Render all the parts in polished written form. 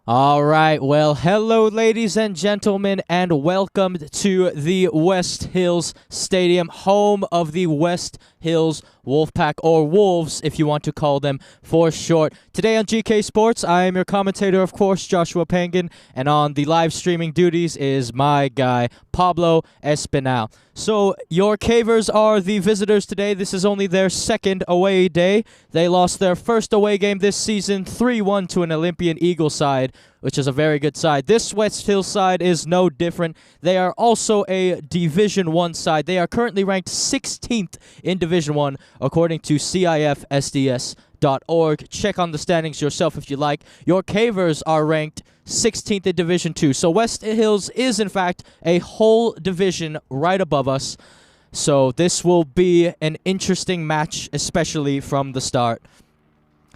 All right, well, hello, ladies and gentlemen, and welcome to the West Hills Stadium, home of the West Hills Wolfpack, or Wolves, if you want to call them for short. Today on GK Sports, I am your commentator, of course, Joshua Pangan, and on the live streaming duties is my guy, Pablo Espinal. So, your CAVERS are the visitors today. This is only their second away day. They lost their first away game this season, 3-1 to an Olympian Eagle side, which is a very good side. This West Hills side is no different. They are also a Division 1 side. They are currently ranked 16th in Division 1, according to C.I.F. SDS.org. Check on the standings yourself if you like. Your CAVERS are ranked 16th in Division 2. So West Hills is, in fact, a whole division right above us. So this will be an interesting match, especially from the start.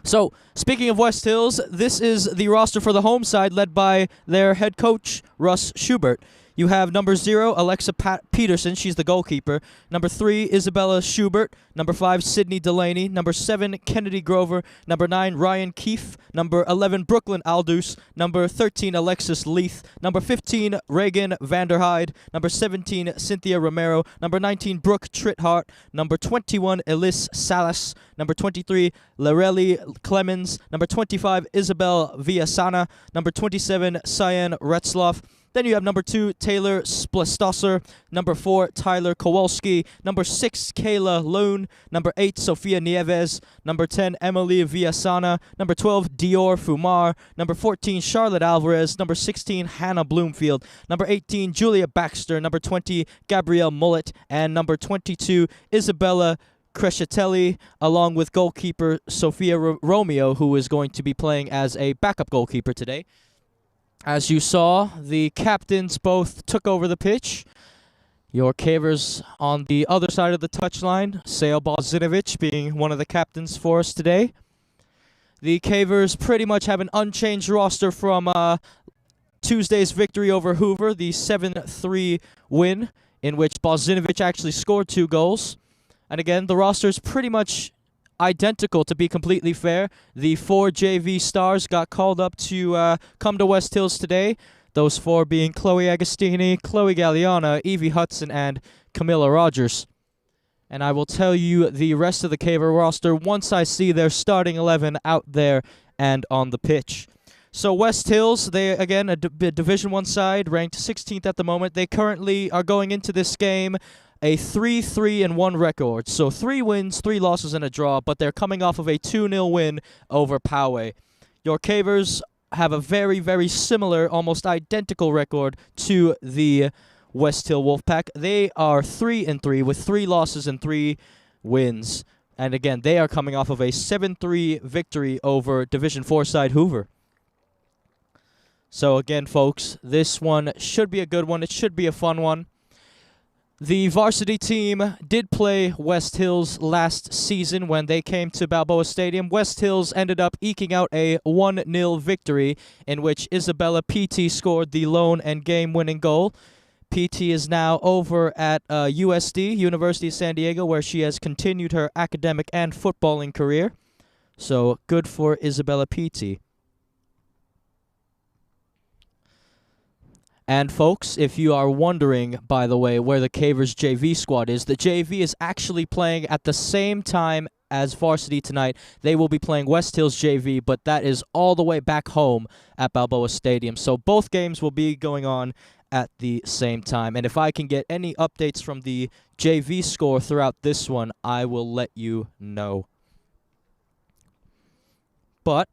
So, speaking of West Hills, this is the roster for the home side led by their head coach, Russ Schubert. You have number 0, Alexa Peterson. She's the goalkeeper. Number 3, Isabella Schubert. Number 5, Sydney Delaney. Number 7, Kennedy Grover. Number 9, Ryan Keefe. Number 11, Brooklyn Aldous. Number 13, Alexis Leith. Number 15, Reagan Vanderhyde. Number 17, Cynthia Romero. Number 19, Brooke Trithart. Number 21, Elise Salas. Number 23, Lorelli Clemens. Number 25, Isabel Villasana. Number 27, Cyan Retzloff. Then you have number 2, Taylor Splestosser. Number 4, Tyler Kowalski. Number 6, Kayla Loon. Number 8, Sofia Nieves. Number 10, Emily Villasana. Number 12, Dior Fumar. Number 14, Charlotte Alvarez. Number 16, Hannah Bloomfield. Number 18, Julia Baxter. Number 20, Gabrielle Mullet. And number 22, Isabella Crescitelli, along with goalkeeper Sophia Romeo, who is going to be playing as a backup goalkeeper today. As you saw, the captains both took over the pitch. Your CAVERS on the other side of the touchline, Sejl Bozinovic being one of the captains for us today. The CAVERS pretty much have an unchanged roster from Tuesday's victory over Hoover, the 7-3 win, in which Bozinovic actually scored 2 goals. And again, the roster is pretty much identical, to be completely fair. The 4 JV stars got called up to come to West Hills today. Those 4 being Chloe Agostini, Chloe Galliana, Evie Hudson, and Camilla Rogers. And I will tell you the rest of the CAVER roster once I see their starting 11 out there and on the pitch. So West Hills, they again a Division 1 side, ranked 16th at the moment. They currently are going into this game a 3-3-1 record. So 3 wins, 3 losses, and a draw, but they're coming off of a 2-0 win over Poway. Your CAVERS have a very, very similar, almost identical record to the West Hill Wolfpack. They are 3-3 with 3 losses and 3 wins. And again, they are coming off of a 7-3 victory over Division 4 side Hoover. So again, folks, this one should be a good one. It should be a fun one. The varsity team did play West Hills last season when they came to Balboa Stadium. West Hills ended up eking out a 1-0 victory in which Isabella PT scored the lone and game-winning goal. PT is now over at USD, University of San Diego, where she has continued her academic and footballing career. So good for Isabella PT. And folks, if you are wondering, by the way, where the CAVERS JV squad is, the JV is actually playing at the same time as varsity tonight. They will be playing West Hills JV, but that is all the way back home at Balboa Stadium. So both games will be going on at the same time. And if I can get any updates from the JV score throughout this one, I will let you know. But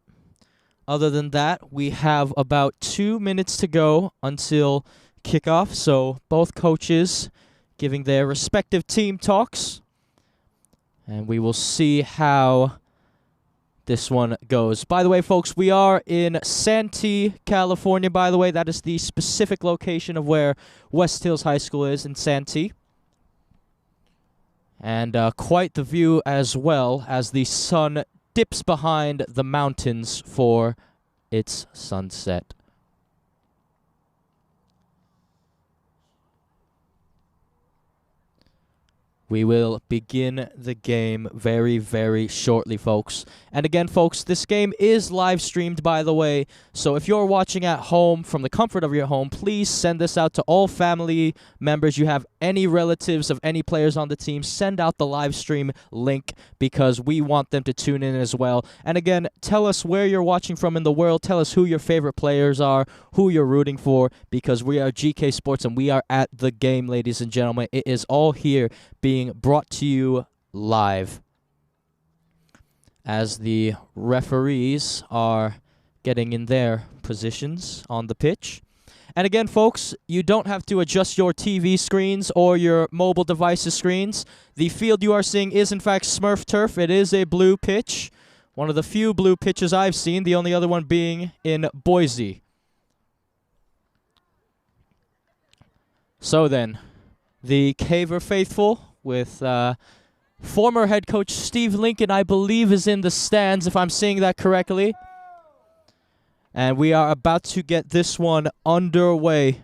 other than that, we have about 2 minutes to go until kickoff. So both coaches giving their respective team talks. And we will see how this one goes. By the way, folks, we are in Santee, California, by the way. That is the specific location of where West Hills High School is, in Santee. And quite the view as well, as the sun dips behind the mountains for its sunset. We will begin the game very, very shortly, folks. And again, folks, this game is live streamed, by the way. So if you're watching at home from the comfort of your home, please send this out to all family members. You have any relatives of any players on the team, send out the live stream link because we want them to tune in as well. And again, tell us where you're watching from in the world. Tell us who your favorite players are, who you're rooting for, because we are GK Sports and we are at the game, ladies and gentlemen. It is all here being brought to you live as the referees are getting in their positions on the pitch. And again, folks, you don't have to adjust your TV screens or your mobile devices screens. The field you are seeing is, in fact, Smurf turf. It is a blue pitch, one of the few blue pitches I've seen, the only other one being in Boise. So then, the Caver faithful with former head coach Steve Lincoln, I believe, is in the stands, if I'm seeing that correctly. And we are about to get this one underway.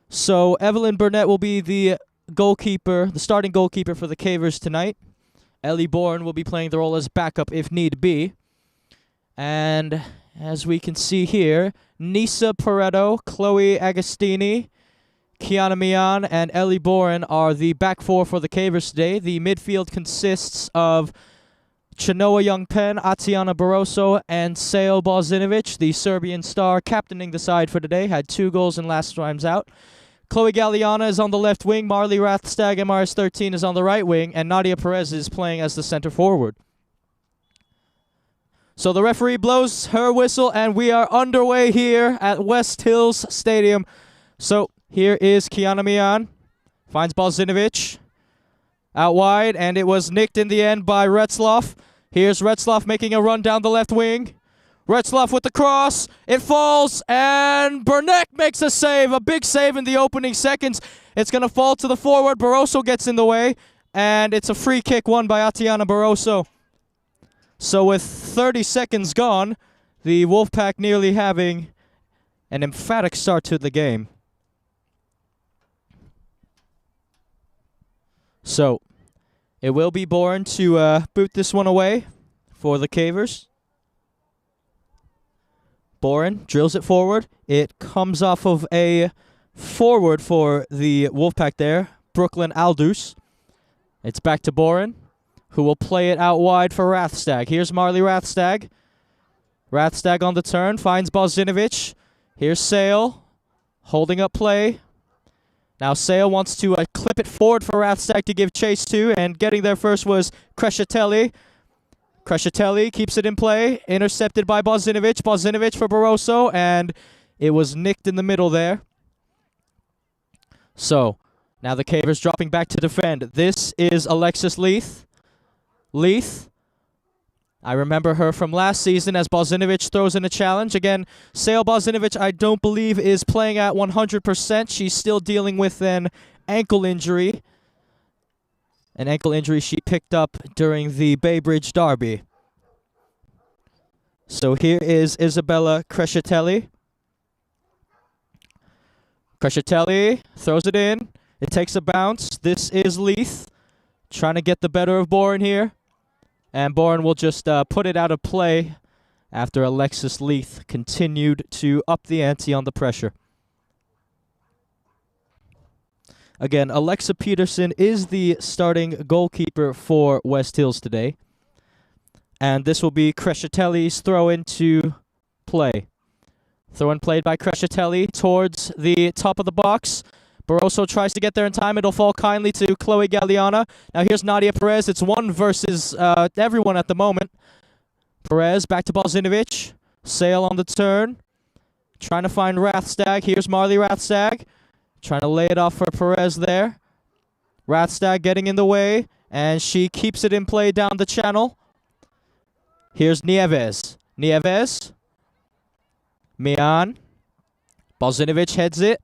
So Evelyn Burnett will be the goalkeeper, the starting goalkeeper for the Cavers tonight. Ellie Bourne will be playing the role as backup if need be. And as we can see here, Nisa Pareto, Chloe Agostini, Kiana Mian, and Ellie Boren are the back four for the Cavers today. The midfield consists of Chenoa Youngpen, Atiana Barroso, and Seo Bozinovic, the Serbian star captaining the side for today. Had 2 goals in last times out. Chloe Galliana is on the left wing. Marley Rathstag, MRS13, is on the right wing. And Nadia Perez is playing as the center forward. So the referee blows her whistle, and we are underway here at West Hills Stadium. So here is Kiana Mian. Finds Bozinovic out wide, and it was nicked in the end by Retzloff. Here's Retzloff making a run down the left wing. Retzloff with the cross. It falls, and Burnett makes a save. A big save in the opening seconds. It's going to fall to the forward. Barroso gets in the way, and it's a free kick won by Atiana Barroso. So with 30 seconds gone, the Wolfpack nearly having an emphatic start to the game. So, it will be Bourne to boot this one away for the Cavers. Bourne drills it forward. It comes off of a forward for the Wolfpack there, Brooklyn Aldous. It's back to Bourne, who will play it out wide for Rathstag. Here's Marley Rathstag. Rathstag on the turn, finds Bozinovic. Here's Sale, holding up play. Now Sale wants to clip it forward for Rathstag to give chase to, and getting there first was Crescitelli. Crescitelli keeps it in play, intercepted by Bozinovic. Bozinovic for Barroso, and it was nicked in the middle there. So, now the Cavers dropping back to defend. This is Alexis Leith. Leith. I remember her from last season as Bozinovic throws in a challenge. Again, Sale Bozinovic, I don't believe, is playing at 100%. She's still dealing with an ankle injury. An ankle injury she picked up during the Bay Bridge Derby. So here is Isabella Crescitelli. Crescitelli throws it in. It takes a bounce. This is Leith trying to get the better of Bourne here. And Bourne will just put it out of play after Alexis Leith continued to up the ante on the pressure. Again, Alexa Peterson is the starting goalkeeper for West Hills today. And this will be Crescitelli's throw into play. Throw in played by Crescitelli towards the top of the box. Barroso tries to get there in time. It'll fall kindly to Chloe Galliana. Now here's Nadia Perez. It's one versus everyone at the moment. Perez back to Bozinovic. Sale on the turn. Trying to find Rathstag. Here's Marley Rathstag. Trying to lay it off for Perez there. Rathstag getting in the way. And she keeps it in play down the channel. Here's Nieves. Nieves. Mian. Bozinovic heads it.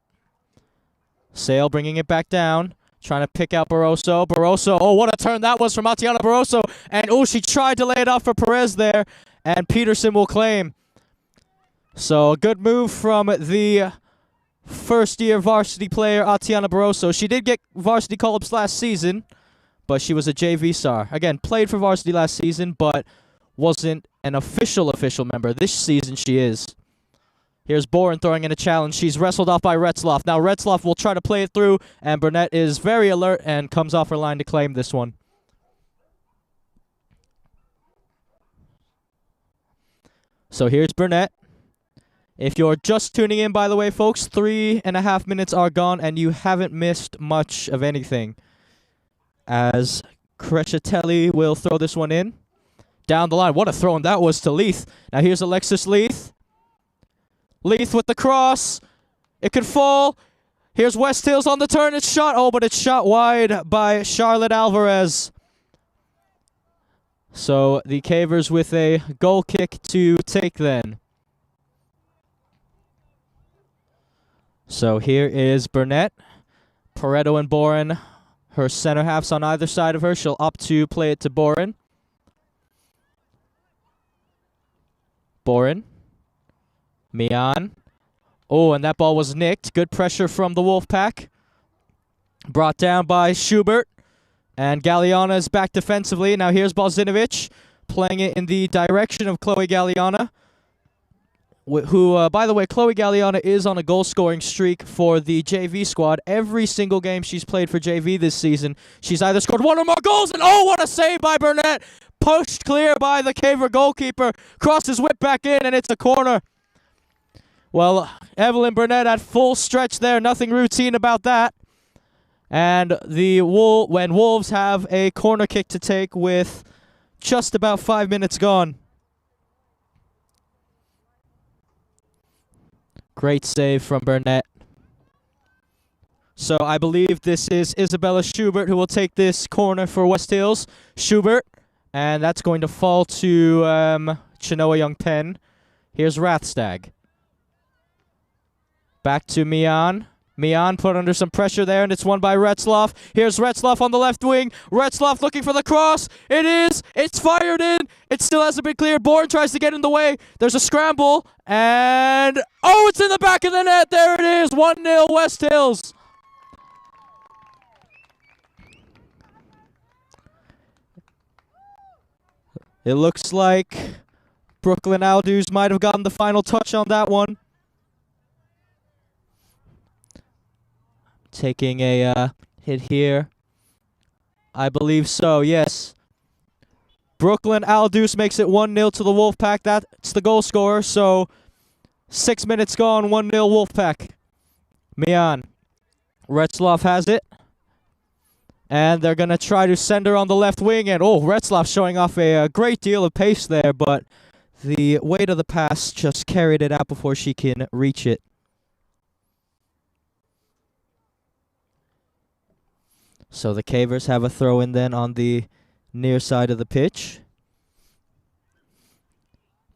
Sale bringing it back down. Trying to pick out Barroso. Barroso, oh, what a turn that was from Atiana Barroso. And, oh, she tried to lay it off for Perez there. And Peterson will claim. So, a good move from the first-year varsity player, Atiana Barroso. She did get varsity call-ups last season, but she was a JV star. Again, played for varsity last season, but wasn't an official member. This season she is. Here's Boren throwing in a challenge. She's wrestled off by Retzloff. Now Retzloff will try to play it through, and Burnett is very alert and comes off her line to claim this one. So here's Burnett. If you're just tuning in, by the way, folks, 3.5 minutes are gone, and you haven't missed much of anything. As Crescitelli will throw this one in. Down the line. What a throw-in that was to Leith. Now here's Alexis Leith. Leith with the cross. It could fall. Here's West Hills on the turn. It's shot. Oh, but it's shot wide by Charlotte Alvarez. So the Cavers with a goal kick to take then. So here is Burnett. Pareto and Boren. Her center halves on either side of her. She'll opt to play it to Boren. Boren. Mian. Oh, and that ball was nicked. Good pressure from the Wolfpack. Brought down by Schubert. And Galliana is back defensively. Now here's Balzinovic playing it in the direction of Chloe Galliana. Who, by the way, Chloe Galliana is on a goal-scoring streak for the JV squad. Every single game she's played for JV this season, she's either scored one or more goals, and oh, what a save by Burnett! Pushed clear by the Caver goalkeeper. Crosses whip back in, and it's a corner. Well, Evelyn Burnett at full stretch there. Nothing routine about that. And when Wolves have a corner kick to take with just about 5 minutes gone. Great save from Burnett. So I believe this is Isabella Schubert who will take this corner for West Hills. Schubert. And that's going to fall to Chinoa Young Penn. Here's Rathstag. Back to Mian. Mian put under some pressure there, and it's won by Retzloff. Here's Retzloff on the left wing. Retzloff looking for the cross. It is. It's fired in. It still hasn't been cleared. Bourne tries to get in the way. There's a scramble. And, oh, it's in the back of the net. There it is. 1-0 West Hills. It looks like Brooklyn Aldous might have gotten the final touch on that one. Taking a hit here. I believe so, yes. Brooklyn Aldous makes it 1-0 to the Wolfpack. That's the goal scorer, so 6 minutes gone, 1-0 Wolfpack. Mian. Retzloff has it. And they're going to try to send her on the left wing. And, oh, Retzloff showing off a great deal of pace there, but the weight of the pass just carried it out before she can reach it. So the Cavers have a throw-in then on the near side of the pitch.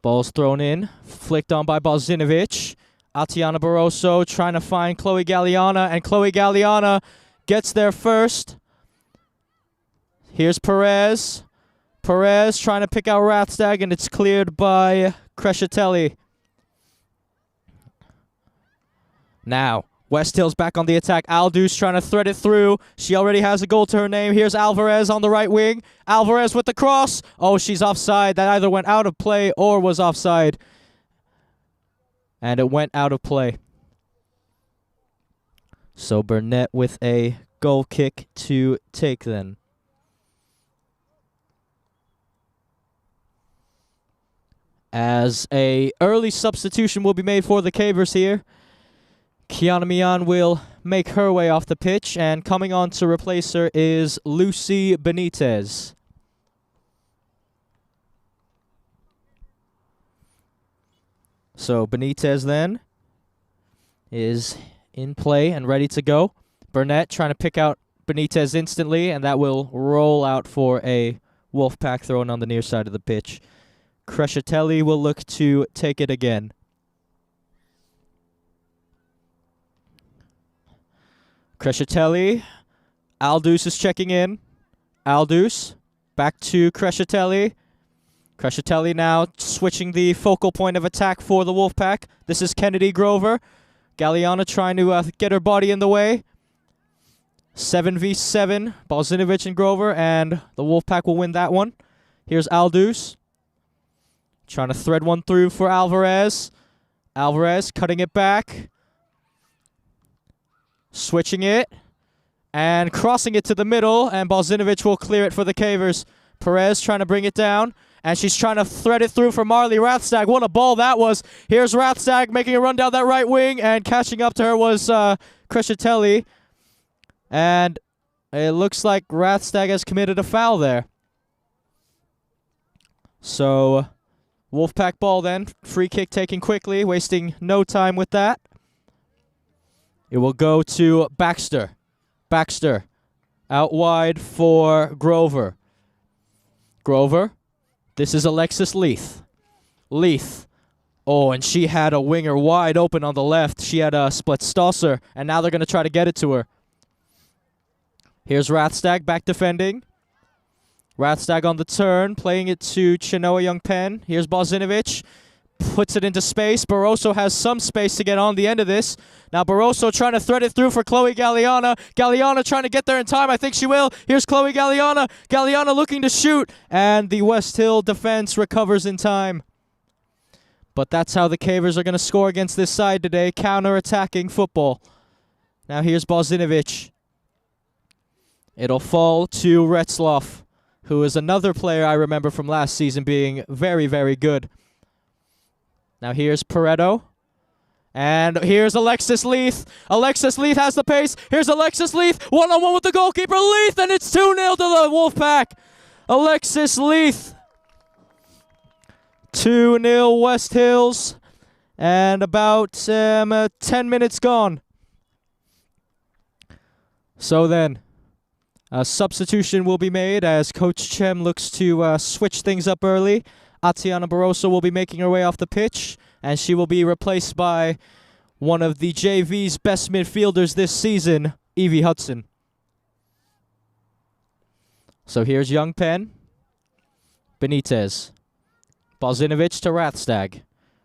Ball's thrown in, flicked on by Balzinovic. Atiana Barroso trying to find Chloe Galliana, and Chloe Galliana gets there first. Here's Perez. Perez trying to pick out Rathstag, and it's cleared by Crescitelli. Now, West Hills back on the attack. Aldous trying to thread it through. She already has a goal to her name. Here's Alvarez on the right wing. Alvarez with the cross. Oh, she's offside. That either went out of play or was offside. And it went out of play. So Burnett with a goal kick to take then. As a early substitution will be made for the Cavers here. Kiana Mian will make her way off the pitch, and coming on to replace her is Lucy Benitez. So Benitez then is in play and ready to go. Burnett trying to pick out Benitez instantly, and that will roll out for a Wolfpack thrown on the near side of the pitch. Crescitelli will look to take it again. Crescitelli. Aldous is checking in. Aldous. Back to Crescitelli. Crescitelli now switching the focal point of attack for the Wolfpack. This is Kennedy Grover. Galliana trying to get her body in the way. 7v7, Balzinovic and Grover, and the Wolfpack will win that one. Here's Aldous. Trying to thread one through for Alvarez. Alvarez cutting it back. Switching it. And crossing it to the middle, and Balzinovic will clear it for the Cavers. Perez trying to bring it down, and she's trying to thread it through for Marley Rathstag. What a ball that was. Here's Rathstag making a run down that right wing, and catching up to her was Crescitelli. And it looks like Rathstag has committed a foul there. So, Wolfpack ball then. Free kick taken quickly, wasting no time with that. It will go to Baxter. Baxter out wide for Grover. Grover. This is Alexis Leith. Leith. Oh, and she had a winger wide open on the left. She had a Splitstalser, and now they're going to try to get it to her. Here's Rathstag back defending. Rathstag on the turn, playing it to Chenoa Youngpen. Here's Balzinovic. Puts it into space. Barroso has some space to get on the end of this. Now Barroso trying to thread it through for Chloe Galliana. Galliana trying to get there in time. I think she will. Here's Chloe Galliana. Galliana looking to shoot. And the West Hill defense recovers in time. But that's how the Cavers are going to score against this side today. Counter-attacking football. Now here's Balzinovic. It'll fall to Retzloff, who is another player I remember from last season being very, very good. Now here's Pareto. And here's Alexis Leith. Alexis Leith has the pace. Here's Alexis Leith. One-on-one with the goalkeeper, Leith. And it's 2-0 to the Wolfpack. Alexis Leith. 2-0 West Hills. And about 10 minutes gone. So then, a substitution will be made as Coach Chem looks to switch things up early. Atiana Barroso will be making her way off the pitch, and she will be replaced by one of the JV's best midfielders this season, Evie Hudson. So here's Youngpen. Benitez. Balzinovic to Rathstag.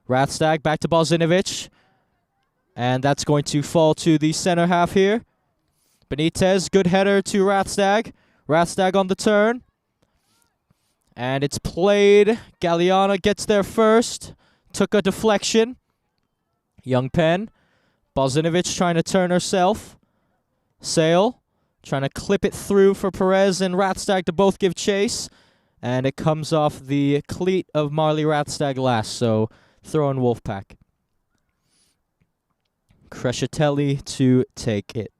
Rathstag back to Balzinovic. And that's going to fall to the center half here. Benitez, good header to Rathstag. Rathstag on the turn. And it's played. Galliana gets there first. Took a deflection. Youngpen. Balzinovic trying to turn herself. Sale. Trying to clip it through for Perez and Rathstag to both give chase. And it comes off the cleat of Marley Rathstag last. So throw in Wolfpack. Crescitelli to take it.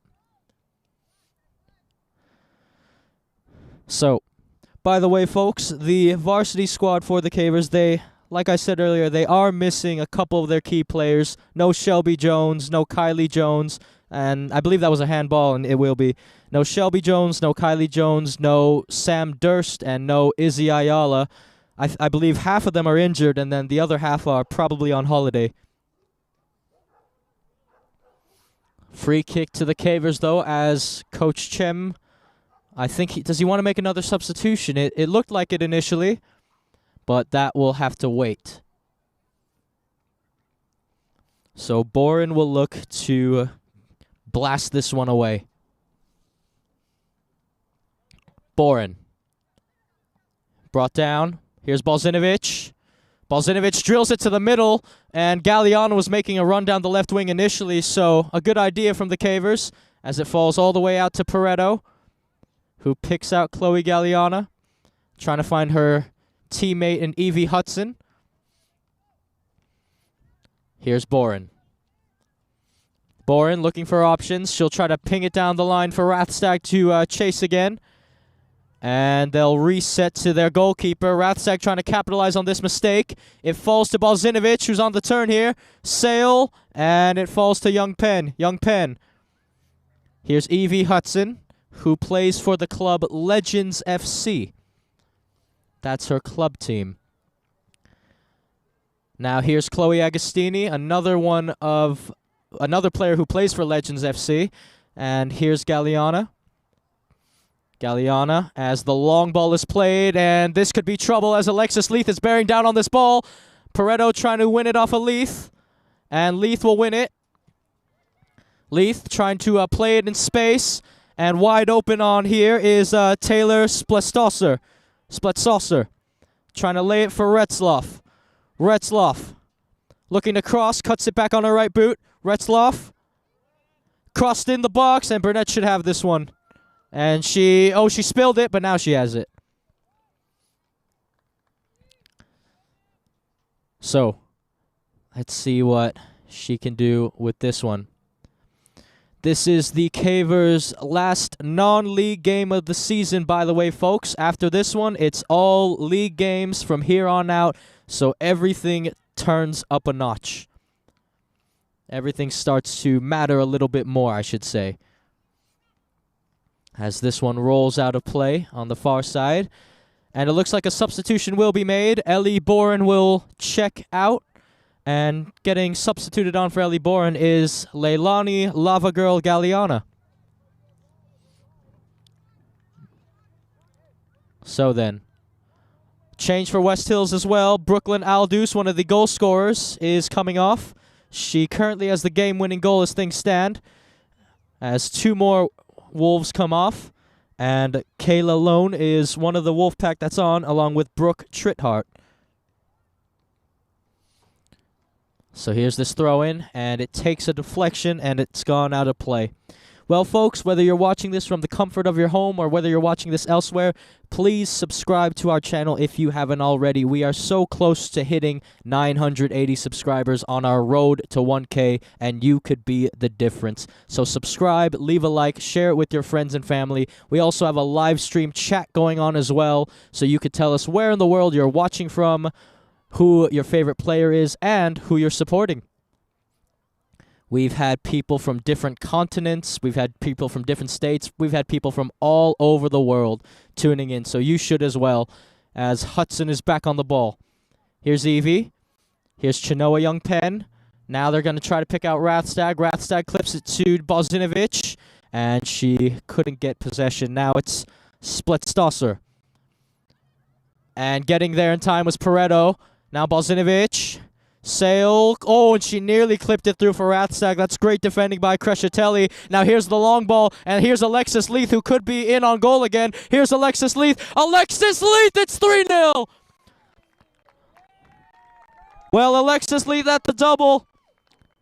So, by the way, folks, the varsity squad for the Cavers, they, like I said earlier, they are missing a couple of their key players. No Shelby Jones, no Kylie Jones, and I believe that was a handball, and it will be. No Shelby Jones, no Kylie Jones, no Sam Durst, and no Izzy Ayala. I believe half of them are injured, and then the other half are probably on holiday. Free kick to the Cavers, though, as Coach Chem... I think does he want to make another substitution? It looked like it initially, but that will have to wait. So Boren will look to blast this one away. Boren. Brought down. Here's Balzinovic. Balzinovic drills it to the middle, and Galliano was making a run down the left wing initially, so a good idea from the Cavers as it falls all the way out to Pareto, who picks out Chloe Galliana, trying to find her teammate in Evie Hudson. Here's Boren. Boren looking for options. She'll try to ping it down the line for Rathstag to chase again. And they'll reset to their goalkeeper. Rathstag trying to capitalize on this mistake. It falls to Balzinovic, who's on the turn here. Sale, and it falls to Youngpen. Youngpen. Here's Evie Hudson, who plays for the club Legends FC. That's her club team. Now here's Chloe Agostini, another player who plays for Legends FC. And here's Galliana. Galliana as the long ball is played, and this could be trouble as Alexis Leith is bearing down on this ball. Pareto trying to win it off of Leith, and Leith will win it. Leith trying to play it in space, And wide open on here is Taylor Spletsaucer. Trying to lay it for Retzloff. Retzloff. Looking to cross, cuts it back on her right boot. Retzloff. Crossed in the box, and Burnett should have this one. And she spilled it, but now she has it. So, let's see what she can do with this one. This is the CAVERS last non-league game of the season, by the way, folks. After this one, it's all league games from here on out, so everything turns up a notch. Everything starts to matter a little bit more, I should say. As this one rolls out of play on the far side. And it looks like a substitution will be made. Ellie Boren will check out. And getting substituted on for Ellie Boren is Leilani Lava Girl Galliana. So then, change for West Hills as well. Brooklyn Aldous, one of the goal scorers, is coming off. She currently has the game-winning goal as things stand. As two more Wolves come off. And Kayla Lone is one of the Wolfpack that's on, along with Brooke Trithart. So here's this throw-in, and it takes a deflection, and it's gone out of play. Well, folks, whether you're watching this from the comfort of your home or whether you're watching this elsewhere, please subscribe to our channel if you haven't already. We are so close to hitting 980 subscribers on our road to 1K, and you could be the difference. So subscribe, leave a like, share it with your friends and family. We also have a live stream chat going on as well, so you could tell us where in the world you're watching from, who your favorite player is, and who you're supporting. We've had people from different continents. We've had people from different states. We've had people from all over the world tuning in, so you should as well, as Hudson is back on the ball. Here's Evie. Here's Chinoa Youngpen. Now they're going to try to pick out Rathstag. Rathstag clips it to Bozinovic, and she couldn't get possession. Now it's Spletsaucer. And getting there in time was Pareto. Now Bozinovic, Sale, and she nearly clipped it through for Rathstag. That's great defending by Crescitelli. Now here's the long ball, and here's Alexis Leith, who could be in on goal again. Here's Alexis Leith. Alexis Leith, it's 3-0! Well, Alexis Leith at the double,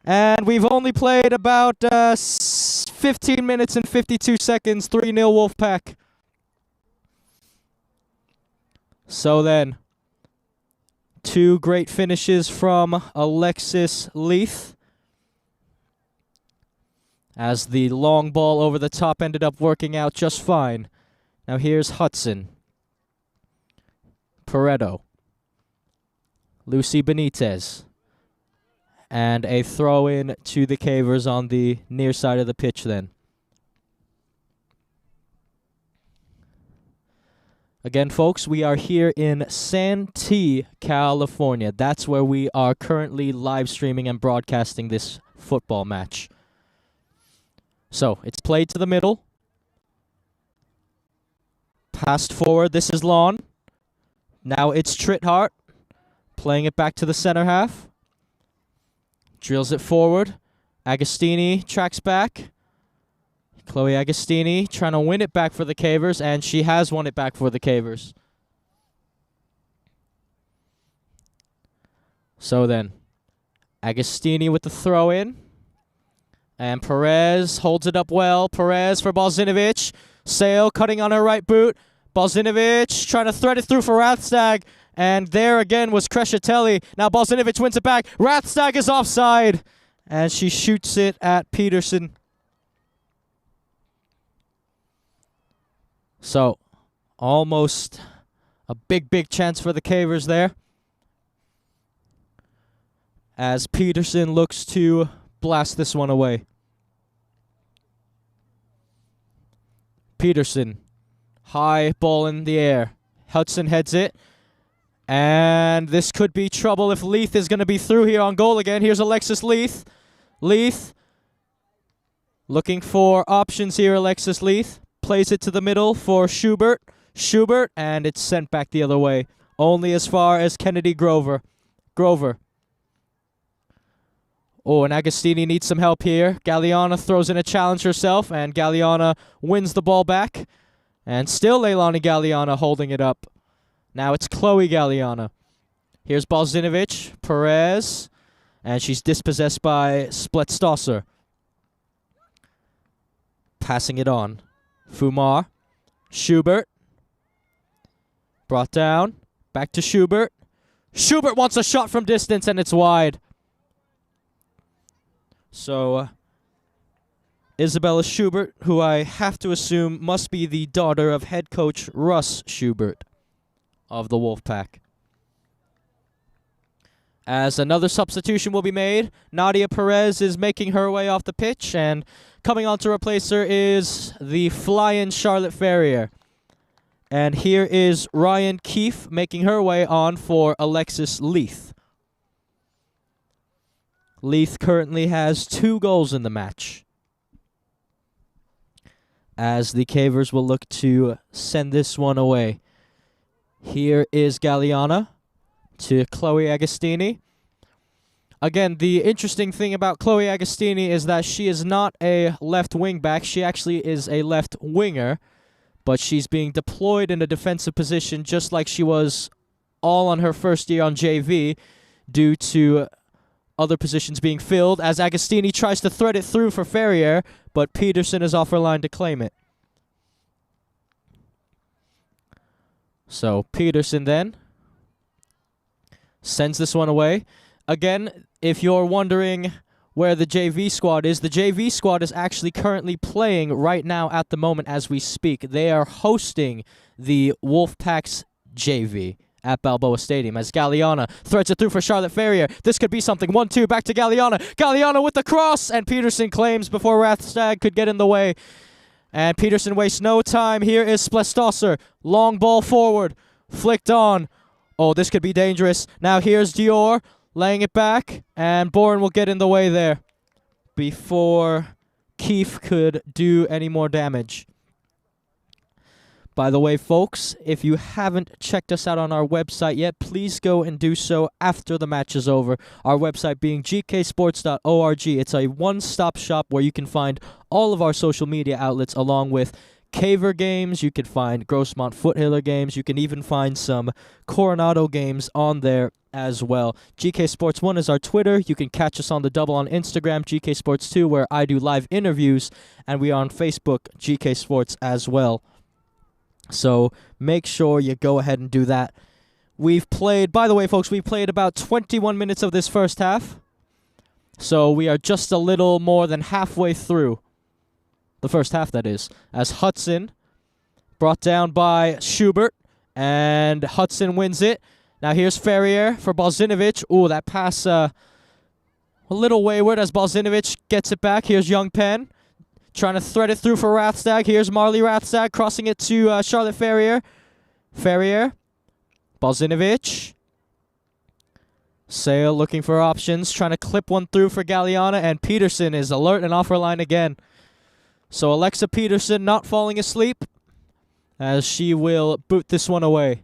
and we've only played about 15 minutes and 52 seconds, 3-0 Wolfpack. So then, two great finishes from Alexis Leith, as the long ball over the top ended up working out just fine. Now here's Hudson. Pareto. Lucy Benitez. And a throw-in to the CAVERS on the near side of the pitch then. Again, folks, we are here in Santee, California. That's where we are currently live streaming and broadcasting this football match. So, it's played to the middle. Passed forward. This is Lawn. Now it's Trithart. Playing it back to the center half. Drills it forward. Agostini tracks back. Chloe Agostini trying to win it back for the CAVERS, and she has won it back for the CAVERS. So then, Agostini with the throw-in. And Perez holds it up well. Perez for Bozinovic. Sale cutting on her right boot. Bozinovic trying to thread it through for Rathstag. And there again was Crescitelli. Now Bozinovic wins it back. Rathstag is offside. And she shoots it at Peterson. So, almost a big chance for the CAVERS there. As Peterson looks to blast this one away. Peterson, high ball in the air. Hudson heads it. And this could be trouble if Leith is going to be through here on goal again. Here's Alexis Leith. Leith looking for options here, Alexis Leith. Plays it to the middle for Schubert. Schubert, and it's sent back the other way. Only as far as Kennedy Grover. Grover. Oh, and Agostini needs some help here. Galliana throws in a challenge herself, and Galliana wins the ball back. And still Leilani Galliana holding it up. Now it's Chloe Galliana. Here's Balzinovic, Perez, and she's dispossessed by Spletstosser. Passing it on. Fumar. Schubert. Brought down. Back to Schubert. Schubert wants a shot from distance, and it's wide. So, Isabella Schubert, who I have to assume must be the daughter of head coach Russ Schubert of the Wolfpack. As another substitution will be made, Nadia Perez is making her way off the pitch, and coming on to replace her is the fly-in Charlotte Ferrier. And here is Ryan Keefe making her way on for Alexis Leith. Leith currently has 2 goals in the match, as the Cavers will look to send this one away. Here is Galliana to Chloe Agostini. Again, the interesting thing about Chloe Agostini is that she is not a left wing back. She actually is a left winger, but she's being deployed in a defensive position just like she was all on her first year on JV due to other positions being filled, as Agostini tries to thread it through for Ferrier, but Peterson is off her line to claim it. So Peterson then sends this one away. Again, if you're wondering where the JV squad is actually currently playing right now at the moment as we speak. They are hosting the Wolfpack's JV at Balboa Stadium as Galliana threads it through for Charlotte Ferrier. This could be something. 1-2, back to Galliana. Galliana with the cross, and Peterson claims before Rathstag could get in the way. And Peterson wastes no time. Here is Splestosser. Long ball forward. Flicked on. Oh, this could be dangerous. Now here's Dior laying it back, and Boren will get in the way there before Keefe could do any more damage. By the way, folks, if you haven't checked us out on our website yet, please go and do so after the match is over. Our website being gksports.org. It's a one-stop shop where you can find all of our social media outlets along with Caver games. You can find Grossmont Foothiller games. You can even find some Coronado games on there as well. GK Sports 1 is our Twitter. You can catch us on the double on Instagram, GK Sports 2, where I do live interviews, and we are on Facebook, GK Sports as well. So make sure you go ahead and do that. We've played, by the way, folks, we've played about 21 minutes of this first half. So we are just a little more than halfway through. The first half, that is. As Hudson, brought down by Schubert, and Hudson wins it. Now here's Ferrier for Balzinovic. Ooh, that pass a little wayward as Balzinovic gets it back. Here's Young Penn trying to thread it through for Rathstag. Here's Marley Rathstag crossing it to Charlotte Ferrier. Ferrier. Balzinovic. Sale looking for options, trying to clip one through for Galliana, and Peterson is alert and off her line again. So Alexa Peterson not falling asleep as she will boot this one away.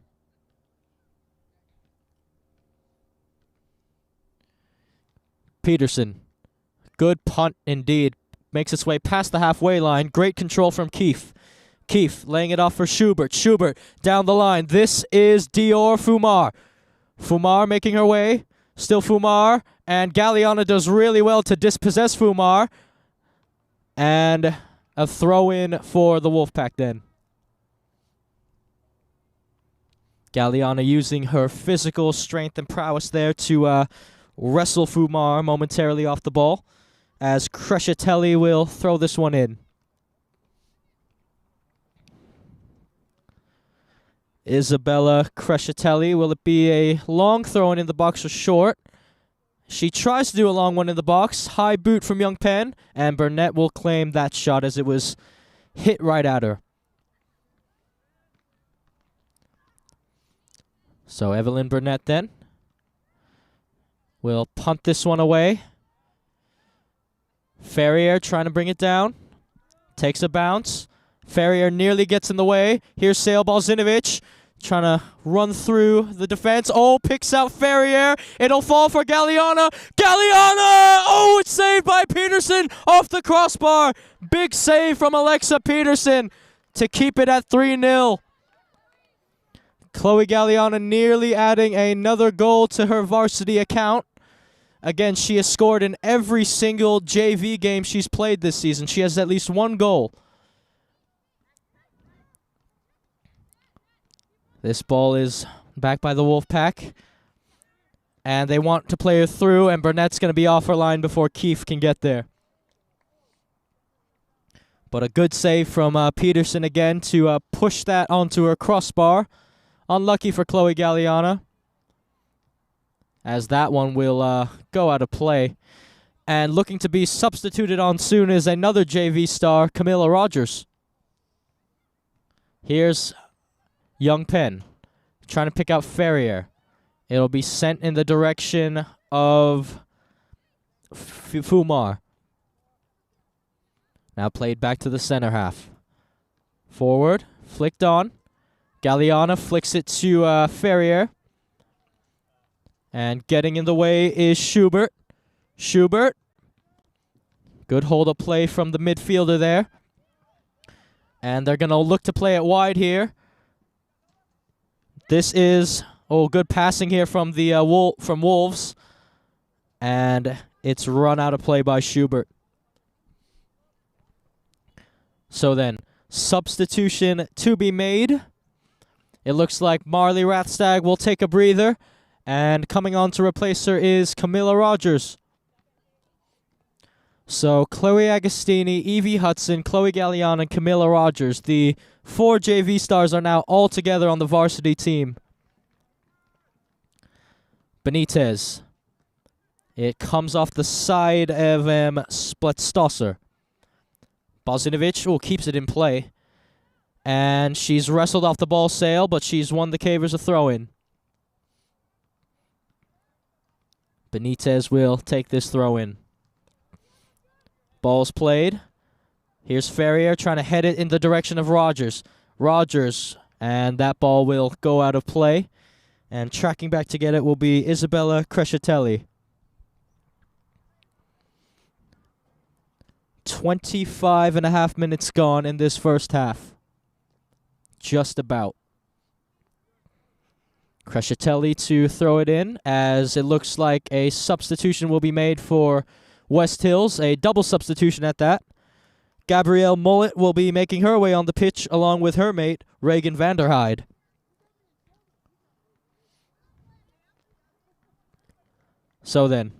Peterson. Good punt indeed. Makes its way past the halfway line. Great control from Keefe. Keefe laying it off for Schubert. Schubert down the line. This is Dior Fumar. Fumar making her way. Still Fumar. And Galliana does really well to dispossess Fumar. And a throw-in for the Wolfpack then. Galliana using her physical strength and prowess there to wrestle Fumar momentarily off the ball, as Crescitelli will throw this one in. Isabella Crescitelli. Will it be a long throw in the box or short? She tries to do a long one in the box. High boot from Young Penn, and Burnett will claim that shot as it was hit right at her. So Evelyn Burnett then will punt this one away. Ferrier trying to bring it down. Takes a bounce. Ferrier nearly gets in the way. Here's Sale Balzinovic. Trying to run through the defense. Oh, picks out Ferrier. It'll fall for Galliana. Galliana! Oh, it's saved by Peterson off the crossbar. Big save from Alexa Peterson to keep it at 3-0. Chloe Galliana nearly adding another goal to her varsity account. Again, she has scored in every single JV game she's played this season. She has at least one goal. This ball is back by the Wolfpack. And they want to play her through, and Burnett's going to be off her line before Keefe can get there. But a good save from Peterson again to push that onto her crossbar. Unlucky for Chloe Galliana, as that one will go out of play. And looking to be substituted on soon is another JV star, Camilla Rogers. Here's Young Penn trying to pick out Ferrier. It'll be sent in the direction of Fumar. Now played back to the center half. Forward, flicked on. Galliana flicks it to Ferrier. And getting in the way is Schubert. Schubert. Good hold-up play from the midfielder there. And they're going to look to play it wide here. This is, good passing here from the from Wolves. And it's run out of play by Schubert. So then, substitution to be made. It looks like Marley Rathstag will take a breather. And coming on to replace her is Camilla Rogers. So Chloe Agostini, Evie Hudson, Chloe Galliana, and Camilla Rogers. The 4 JV stars are now all together on the varsity team. Benitez. It comes off the side of Spletstosser. Bozinovic keeps it in play. And she's wrestled off the ball sail, but she's won the Cavers a throw-in. Benitez will take this throw-in. Ball's played. Here's Ferrier trying to head it in the direction of Rogers. Rogers, and that ball will go out of play. And tracking back to get it will be Isabella Crescitelli. 25.5 minutes gone in this first half. Just about. Crescitelli to throw it in, as it looks like a substitution will be made for West Hills, a double substitution at that. Gabrielle Mullet will be making her way on the pitch along with her mate, Reagan Vanderhyde. So then,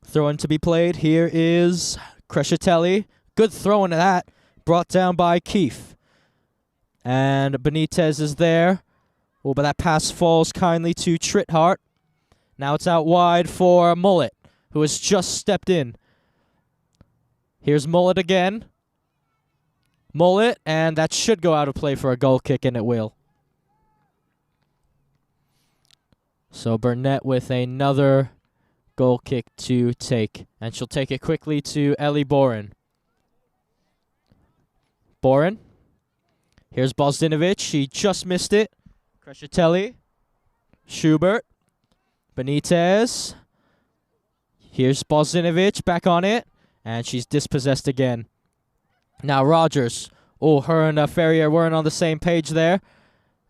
throw-in to be played. Here is Crescitelli. Good throw into that, brought down by Keefe. And Benitez is there. But that pass falls kindly to Trithart. Now it's out wide for Mullet, who has just stepped in. Here's Mullet again. Mullet, and that should go out of play for a goal kick, and it will. So Burnett with another goal kick to take. And she'll take it quickly to Ellie Boren. Boren. Here's Bozdinovic. She just missed it. Crescitelli. Schubert. Benitez. Here's Bozdinovic back on it. And she's dispossessed again. Now Rogers. Her and Ferrier weren't on the same page there.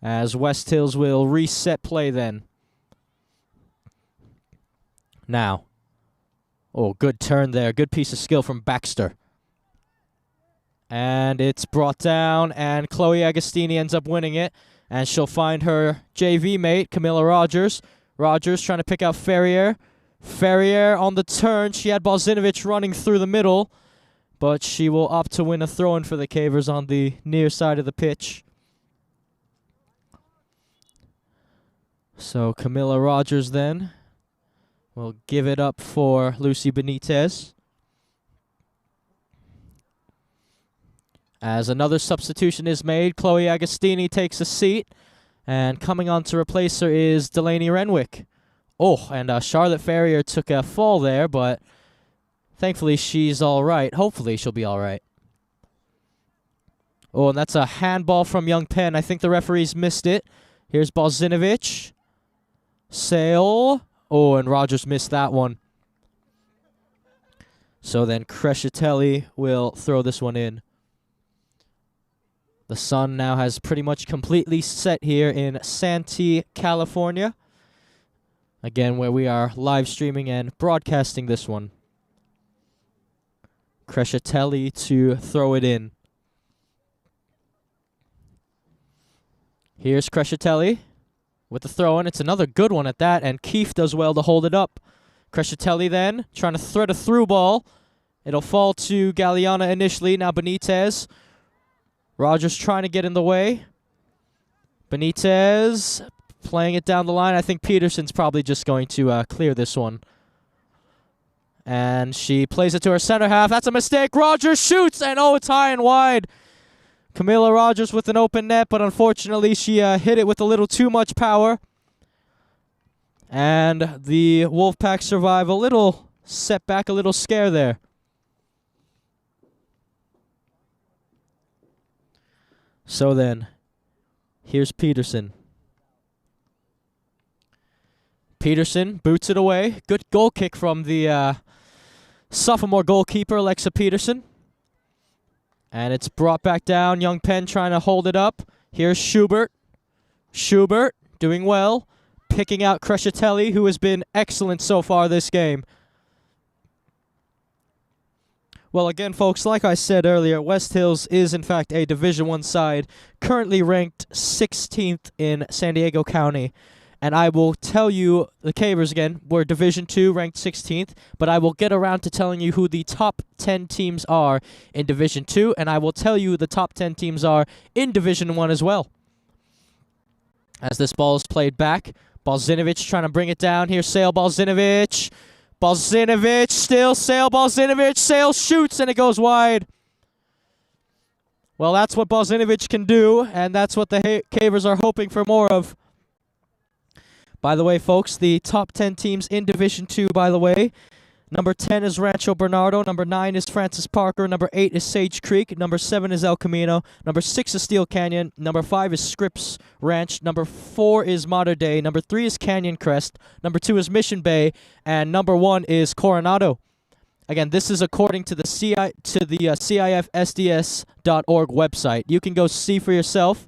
As West Hills will reset play then. Now. Good turn there. Good piece of skill from Baxter. And it's brought down, and Chloe Agostini ends up winning it. And she'll find her JV mate, Camilla Rogers. Rogers trying to pick out Ferrier. Ferrier on the turn. She had Bozdinovic running through the middle. But she will opt to win a throw-in for the Cavers on the near side of the pitch. So Camilla Rogers then will give it up for Lucy Benitez. As another substitution is made, Chloe Agostini takes a seat. And coming on to replace her is Delaney Renwick. And Charlotte Ferrier took a fall there, but thankfully she's all right. Hopefully she'll be all right. Oh, and that's a handball from Young Penn. I think the referees missed it. Here's Balzinovic. Sale. Oh, and Rogers missed that one. So then Crescitelli will throw this one in. The sun now has pretty much completely set here in Santee, California. Again, where we are live streaming and broadcasting this one. Crescitelli to throw it in. Here's Crescitelli with the throw in. It's another good one at that, and Keefe does well to hold it up. Crescitelli then trying to thread a through ball. It'll fall to Galeana initially. Now Benitez. Rogers trying to get in the way. Benitez playing it down the line. I think Peterson's probably just going to clear this one. And she plays it to her center half. That's a mistake. Rogers shoots, and oh, it's high and wide. Camilla Rogers with an open net, but unfortunately she hit it with a little too much power. And the Wolfpack survive a little setback, a little scare there. So then, here's Peterson. Peterson boots it away. Good goal kick from the sophomore goalkeeper, Alexa Peterson. And it's brought back down. Young Penn trying to hold it up. Here's Schubert. Schubert doing well. Picking out Crescitelli, who has been excellent so far this game. Well, again, folks, like I said earlier, West Hills is, in fact, a Division I side, currently ranked 16th in San Diego County. And I will tell you, the CAVERS, again, we're Division II, ranked 16th, but I will get around to telling you who the top 10 teams are in Division II, and I will tell you who the top 10 teams are in Division I as well. As this ball is played back, Balzinovic trying to bring it down. Here's Sale Balzinovic. Balzinovic still, Sale Balzinovic. Sale shoots, and it goes wide. Well, that's what Balzinovic can do, and that's what the CAVERS are hoping for more of. By the way, folks, the top 10 teams in Division II, by the way. Number 10 is Rancho Bernardo. Number 9 is Francis Parker. Number 8 is Sage Creek. Number 7 is El Camino. Number 6 is Steel Canyon. Number 5 is Scripps Ranch. Number 4 is Mater Dei. Number 3 is Canyon Crest. Number 2 is Mission Bay. And number 1 is Coronado. Again, this is according to the CIF SDS.org website. You can go see for yourself.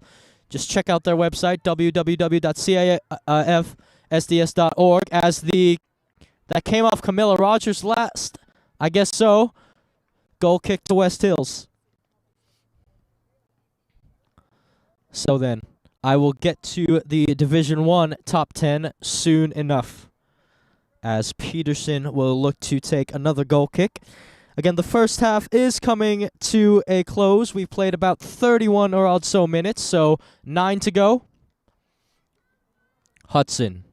Just check out their website, www.CIFSDS.org, as that came off Camilla Rogers last, I guess so. Goal kick to West Hills. So then, I will get to the Division I top 10 soon enough, as Peterson will look to take another goal kick. Again, the first half is coming to a close. We've played about 31 or odd so minutes, so 9 to go. Hudson.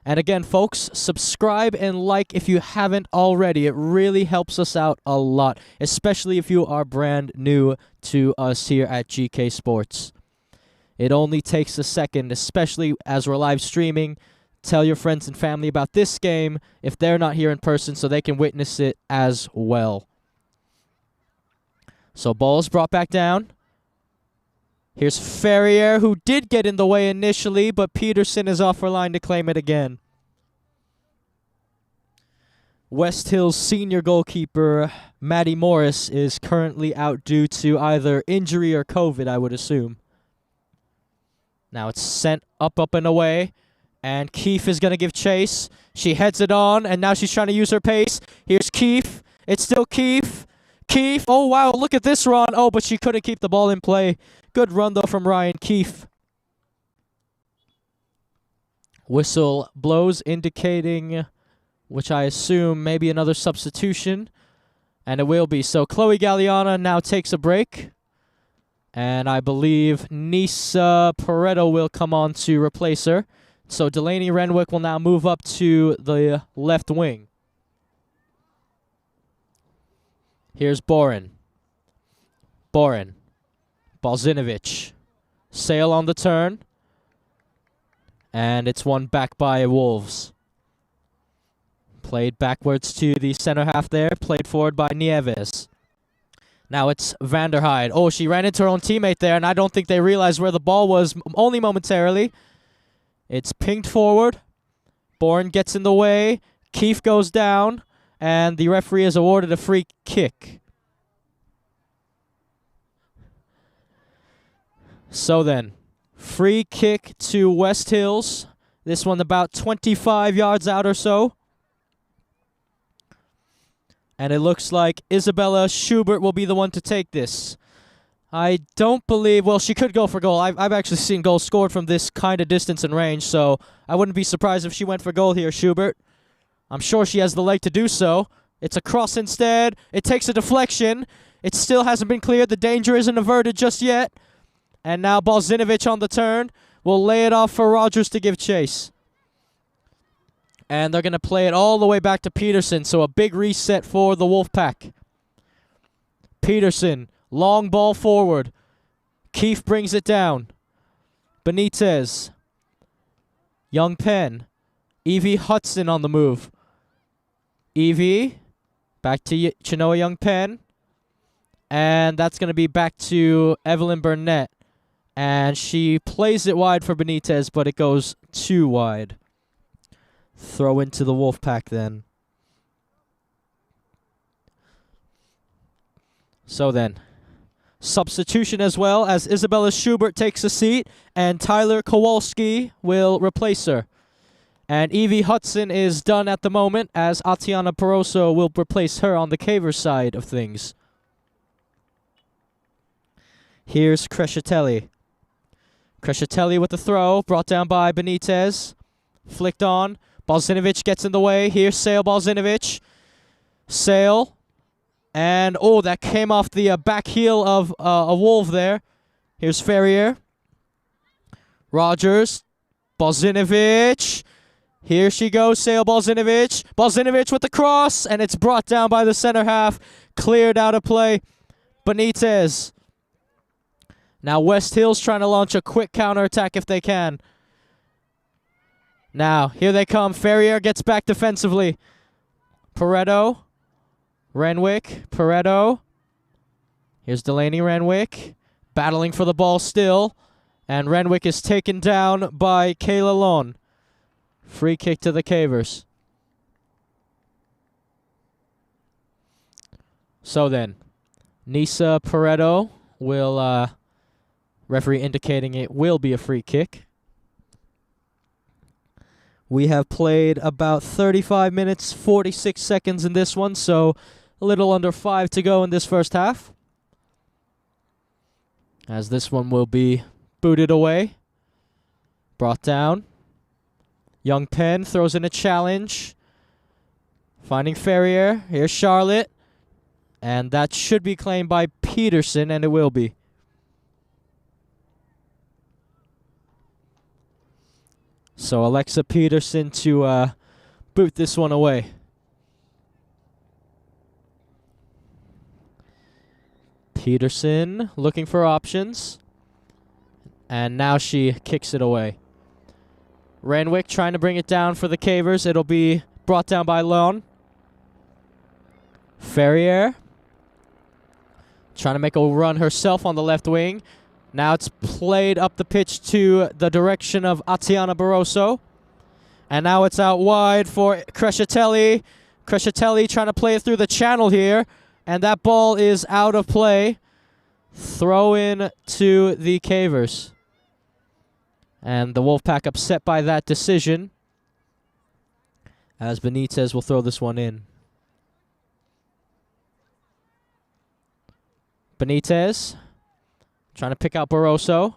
And again, folks, subscribe and like if you haven't already. It really helps us out a lot, especially if you are brand new to us here at GK Sports. It only takes a second, especially as we're live streaming. Tell your friends and family about this game if they're not here in person so they can witness it as well. So ball is brought back down. Here's Ferrier, who did get in the way initially, but Peterson is off her line to claim it again. West Hills senior goalkeeper Maddie Morris is currently out due to either injury or COVID, I would assume. Now it's sent up and away. And Keefe is going to give chase. She heads it on, and now she's trying to use her pace. Here's Keefe. It's still Keefe. Keefe. Oh, wow, look at this run. Oh, but she couldn't keep the ball in play. Good run, though, from Ryan Keefe. Whistle blows, indicating, which I assume maybe another substitution. And it will be. So Chloe Galeana now takes a break. And I believe Nisa Pareto will come on to replace her. So Delaney Renwick will now move up to the left wing. Here's Boren. Balzinovic. Sale on the turn. And it's won back by Wolves. Played backwards to the center half there. Played forward by Nieves. Now it's Vanderhyde. Oh, she ran into her own teammate there, and I don't think they realized where the ball was, only momentarily. It's pinged forward. Bourne gets in the way. Keefe goes down, and the referee is awarded a free kick. So then, free kick to West Hills. This one about 25 yards out or so. And it looks like Isabella Schubert will be the one to take this. I don't believe... Well, she could go for goal. I've actually seen goals scored from this kind of distance and range, so I wouldn't be surprised if she went for goal here, Schubert. I'm sure she has the leg to do so. It's a cross instead. It takes a deflection. It still hasn't been cleared. The danger isn't averted just yet. And now Balzinovic on the turn will lay it off for Rogers to give chase. And they're going to play it all the way back to Peterson, so a big reset for the Wolfpack. Peterson, long ball forward. Keefe brings it down. Benitez. Young Penn. Evie Hudson on the move. Evie, back to Chinoa Young Penn. And that's going to be back to Evelyn Burnett. And she plays it wide for Benitez, but it goes too wide. Throw into the Wolfpack then. So then, substitution as well as Isabella Schubert takes a seat and Tyler Kowalski will replace her. And Evie Hudson is done at the moment as Atiana Peroso will replace her on the CAVERS side of things. Here's Crescitelli. Crescitelli with the throw, brought down by Benitez. Flicked on. Balzinovic gets in the way. Here's Sale Balzinovic. Sale. And, oh, that came off the back heel of a Wolf there. Here's Ferrier. Rogers. Balzinovic. Here she goes, Sale Balzinovic. Balzinovic with the cross, and it's brought down by the center half. Cleared out of play. Benitez. Now West Hills trying to launch a quick counterattack if they can. Now, here they come. Ferrier gets back defensively. Pareto. Renwick. Pareto. Here's Delaney Renwick. Battling for the ball still. And Renwick is taken down by Kayla Lon. Free kick to the CAVERS. So then, Nisa Pareto will, referee indicating it will be a free kick. We have played about 35 minutes, 46 seconds in this one, so a little under 5 to go in this first half. As this one will be booted away. Brought down. Young Penn throws in a challenge. Finding Ferrier. Here's Charlotte. And that should be claimed by Peterson, and it will be. So Alexa Peterson to boot this one away. Peterson looking for options. And now she kicks it away. Renwick trying to bring it down for the CAVERS. It'll be brought down by Lone. Ferrier. Trying to make a run herself on the left wing. Now it's played up the pitch to the direction of Atiana Barroso. And now it's out wide for Crescitelli. Crescitelli trying to play it through the channel here. And that ball is out of play. Throw in to the CAVERS. And the Wolfpack upset by that decision. As Benitez will throw this one in. Benitez. Trying to pick out Barroso.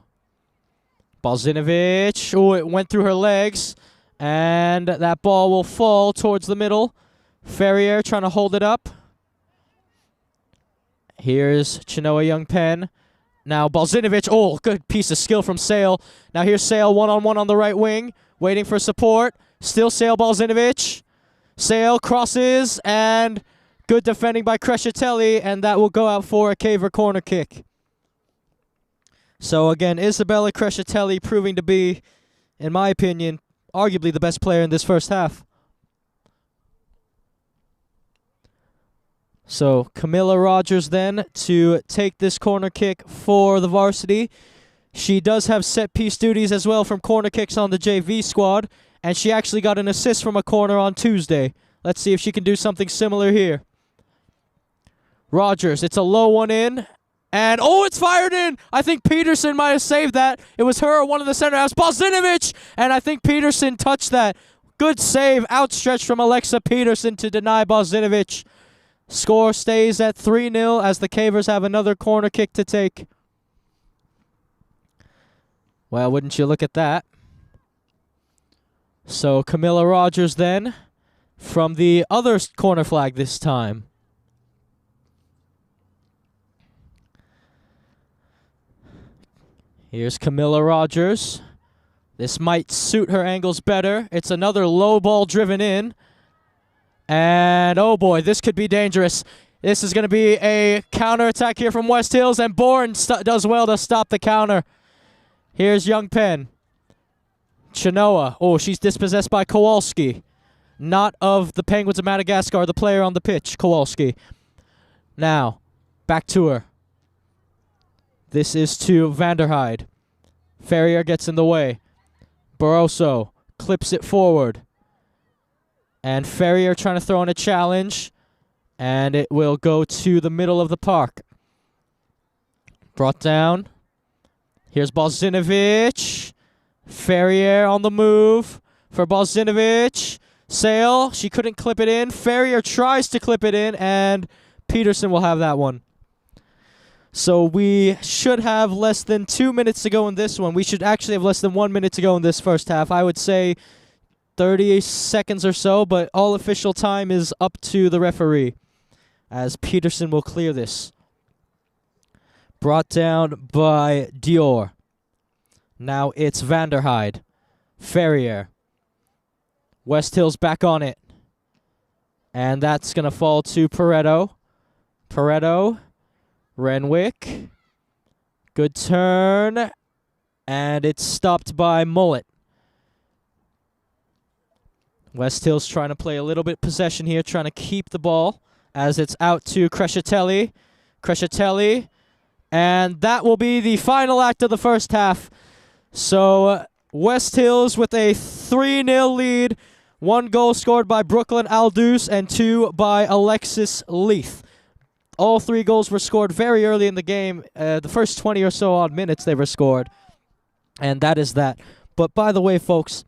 Balzinovic. Oh, it went through her legs. And that ball will fall towards the middle. Ferrier trying to hold it up. Here's Chinoa Young Penn. Now Balzinovic. Oh, good piece of skill from Sale. Now here's Sale one-on-one on the right wing. Waiting for support. Still Sale Balzinovic. Sale crosses. And good defending by Crescitelli. And that will go out for a CAVER corner kick. So again, Isabella Crescitelli proving to be, in my opinion, arguably the best player in this first half. So Camilla Rogers then to take this corner kick for the varsity. She does have set piece duties as well from corner kicks on the JV squad, and she actually got an assist from a corner on Tuesday. Let's see if she can do something similar here. Rogers, it's a low one in, and oh, it's fired in! I think Peterson might have saved that. It was her or one of the center halves, Bozinovic, and I think Peterson touched that. Good save, outstretched from Alexa Peterson to deny Bozinovic. Score stays at 3-0 as the CAVERS have another corner kick to take. Well, wouldn't you look at that? So Camilla Rogers then from the other corner flag this time. Here's Camilla Rogers. This might suit her angles better. It's another low ball driven in. And oh boy, this could be dangerous. This is going to be a counterattack here from West Hills, and Bourne does well to stop the counter. Here's Young Penn. Chinoa. Oh, she's dispossessed by Kowalski. Not of the Penguins of Madagascar, the player on the pitch, Kowalski. Now, back to her. This is to Vanderheide. Ferrier gets in the way. Barroso clips it forward. And Ferrier trying to throw in a challenge. And it will go to the middle of the park. Brought down. Here's Bozinovic. Ferrier on the move for Bozinovic. Sale. She couldn't clip it in. Ferrier tries to clip it in, and Peterson will have that one. So we should have less than 2 minutes to go in this one. We should actually have less than 1 minute to go in this first half. I would say 30 seconds or so, but all official time is up to the referee as Peterson will clear this. Brought down by Dior. Now it's Vanderheide. Ferrier. West Hills back on it. And that's going to fall to Pareto. Pareto. Renwick. Good turn. And it's stopped by Mullet. West Hills trying to play a little bit possession here, trying to keep the ball as it's out to Crescitelli. Crescitelli. And that will be the final act of the first half. So West Hills with a 3-0 lead. 1 goal scored by Brooklyn Aldous and 2 by Alexis Leith. All 3 goals were scored very early in the game. The first 20 or so odd minutes they were scored. And that is that. But by the way, folks,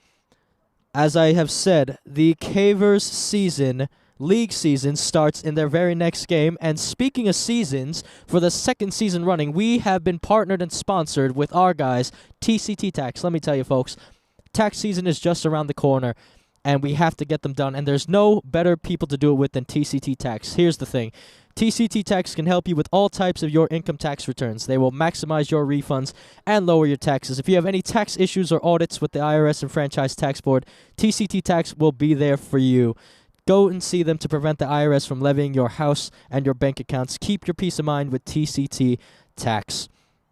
as I have said, the CAVERS season, league season, starts in their very next game. And speaking of seasons, for the second season running, we have been partnered and sponsored with our guys, TCT Tax. Let me tell you, folks, tax season is just around the corner, and we have to get them done. And there's no better people to do it with than TCT Tax. Here's the thing. TCT Tax can help you with all types of your income tax returns. They will maximize your refunds and lower your taxes. If you have any tax issues or audits with the IRS and Franchise Tax Board, TCT Tax will be there for you. Go and see them to prevent the IRS from levying your house and your bank accounts. Keep your peace of mind with TCT Tax.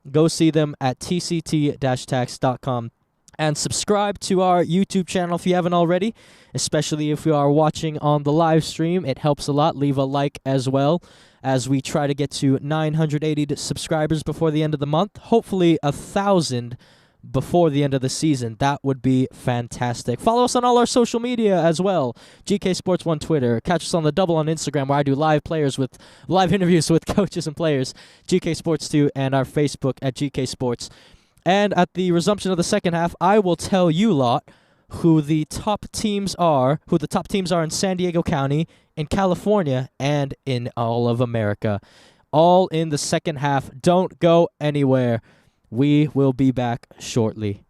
Go see them at tct-tax.com. And subscribe to our YouTube channel if you haven't already, especially if you are watching on the live stream. It helps a lot. Leave a like as well as we try to get to 980 subscribers before the end of the month. Hopefully 1,000 before the end of the season. That would be fantastic. Follow us on all our social media as well. GK Sports 1 Twitter. Catch us on the Double on Instagram where I do live interviews with coaches and players. GK Sports 2 and our Facebook at GK Sports. And at the resumption of the second half, I will tell you lot who the top teams are in San Diego County, in California, and in all of America. All in the second half. Don't go anywhere. We will be back shortly.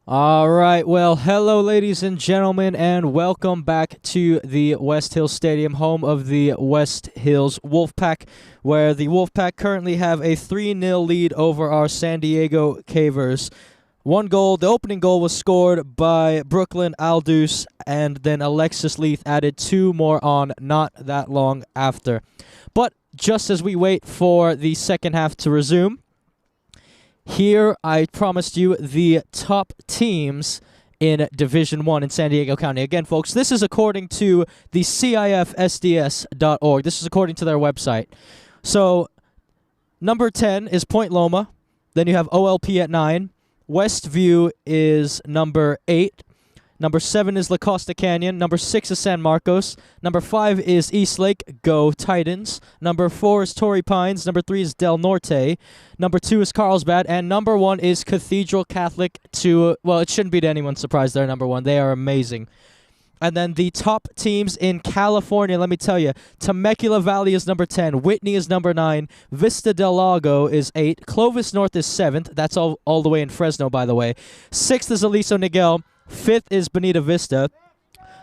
All right, well, hello, ladies and gentlemen, and welcome back to the West Hills Stadium, home of the West Hills WOLFPACK, where the WOLFPACK currently have a 3-0 lead over our San Diego CAVERS. One goal, the opening goal was scored by Brooklyn Aldous, and then Alexis Leith added 2 more on not that long after. But just as we wait for the second half to resume, here, I promised you the top teams in Division 1 in San Diego County. Again, folks, this is according to the C.I.F. SDS.org. This is according to their website. So, number 10 is Point Loma. Then you have OLP at 9. Westview is number 8. Number 7 is La Costa Canyon. Number 6 is San Marcos. Number 5 is Eastlake. Go Titans. Number 4 is Torrey Pines. Number 3 is Del Norte. Number 2 is Carlsbad. And number 1 is Cathedral Catholic. Well, it shouldn't be to anyone's surprise they're number 1. They are amazing. And then the top teams in California, let me tell you, Temecula Valley is number 10. Whitney is number 9. Vista del Lago is 8. Clovis North is 7th. That's all the way in Fresno, by the way. 6th is Aliso Niguel. 5th is Bonita Vista.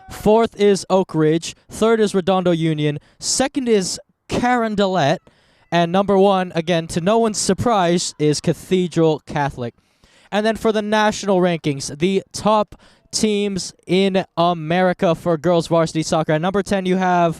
4th is Oak Ridge. 3rd is Redondo Union. 2nd is Carondelet. And number 1, again, to no one's surprise, is Cathedral Catholic. And then for the national rankings, the top teams in America for girls varsity soccer. At number 10, you have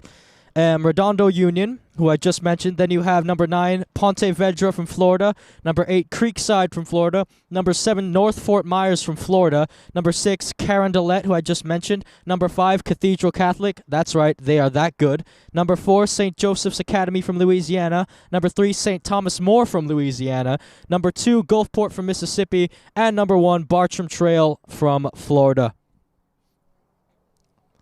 Redondo Union, who I just mentioned. Then you have number 9, Ponte Vedra from Florida. Number 8, Creekside from Florida. Number 7, North Fort Myers from Florida. Number 6, Carondelet, who I just mentioned. Number 5, Cathedral Catholic. That's right, they are that good. Number 4, St. Joseph's Academy from Louisiana. Number 3, St. Thomas More from Louisiana. Number 2, Gulfport from Mississippi. And number 1, Bartram Trail from Florida.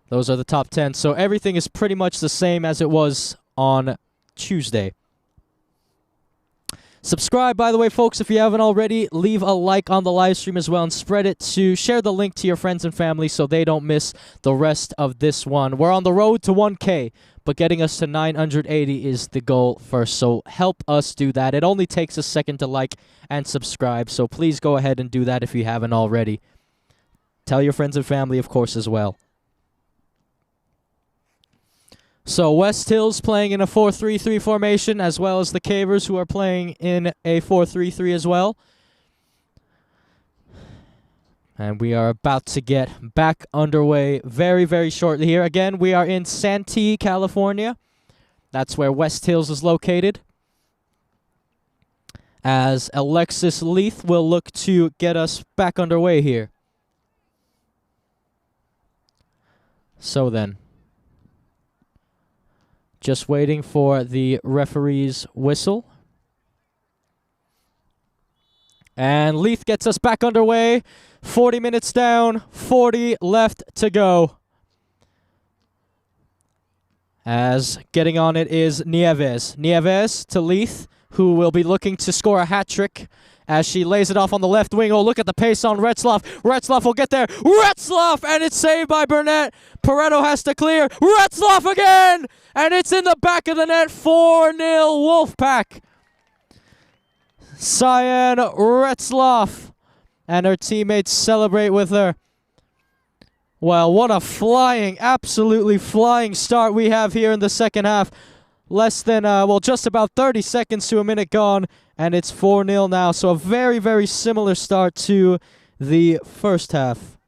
Those are the top 10. So everything is pretty much the same as it was on Tuesday. Subscribe, by the way, folks, if you haven't already. Leave a like on the live stream as well and share the link to your friends and family so they don't miss the rest of this one. We're on the road to 1K, but getting us to 980 is the goal first. So help us do that. It only takes a second to like and subscribe. So please go ahead and do that if you haven't already. Tell your friends and family, of course, as well. So West Hills playing in a 4-3-3 formation, as well as the CAVERS, who are playing in a 4-3-3 as well. And we are about to get back underway very, very shortly here. Again, we are in Santee, California. That's where West Hills is located. As Alexis Leith will look to get us back underway here. So then, just waiting for the referee's whistle. And Leith gets us back underway. 40 minutes down, 40 left to go. As getting on it is Nieves. Nieves to Leith, who will be looking to score a hat trick as she lays it off on the left wing. Oh, look at the pace on Retzloff. Retzloff will get there. Retzloff! And it's saved by Burnett. Pareto has to clear. Retzloff again! And it's in the back of the net. 4-0 WOLFPACK. Cyan Retzloff and her teammates celebrate with her. Well, what a flying, absolutely flying start we have here in the second half. Less than, just about 30 seconds to a minute gone, and it's 4-0 now. So a very, very similar start to the first half.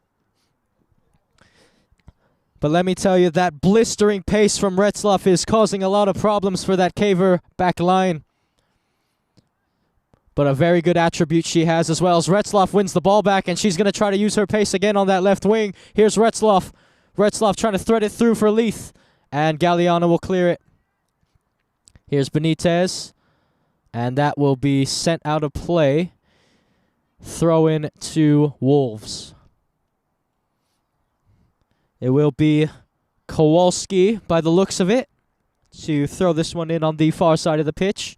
But let me tell you, that blistering pace from Retzloff is causing a lot of problems for that CAVER back line. But a very good attribute she has, as well as Retzloff wins the ball back, and she's going to try to use her pace again on that left wing. Here's Retzloff. Retzloff trying to thread it through for Leith, and Galliano will clear it. Here's Benitez, and that will be sent out of play. Throw in to Wolves. It will be Kowalski, by the looks of it, to throw this one in on the far side of the pitch.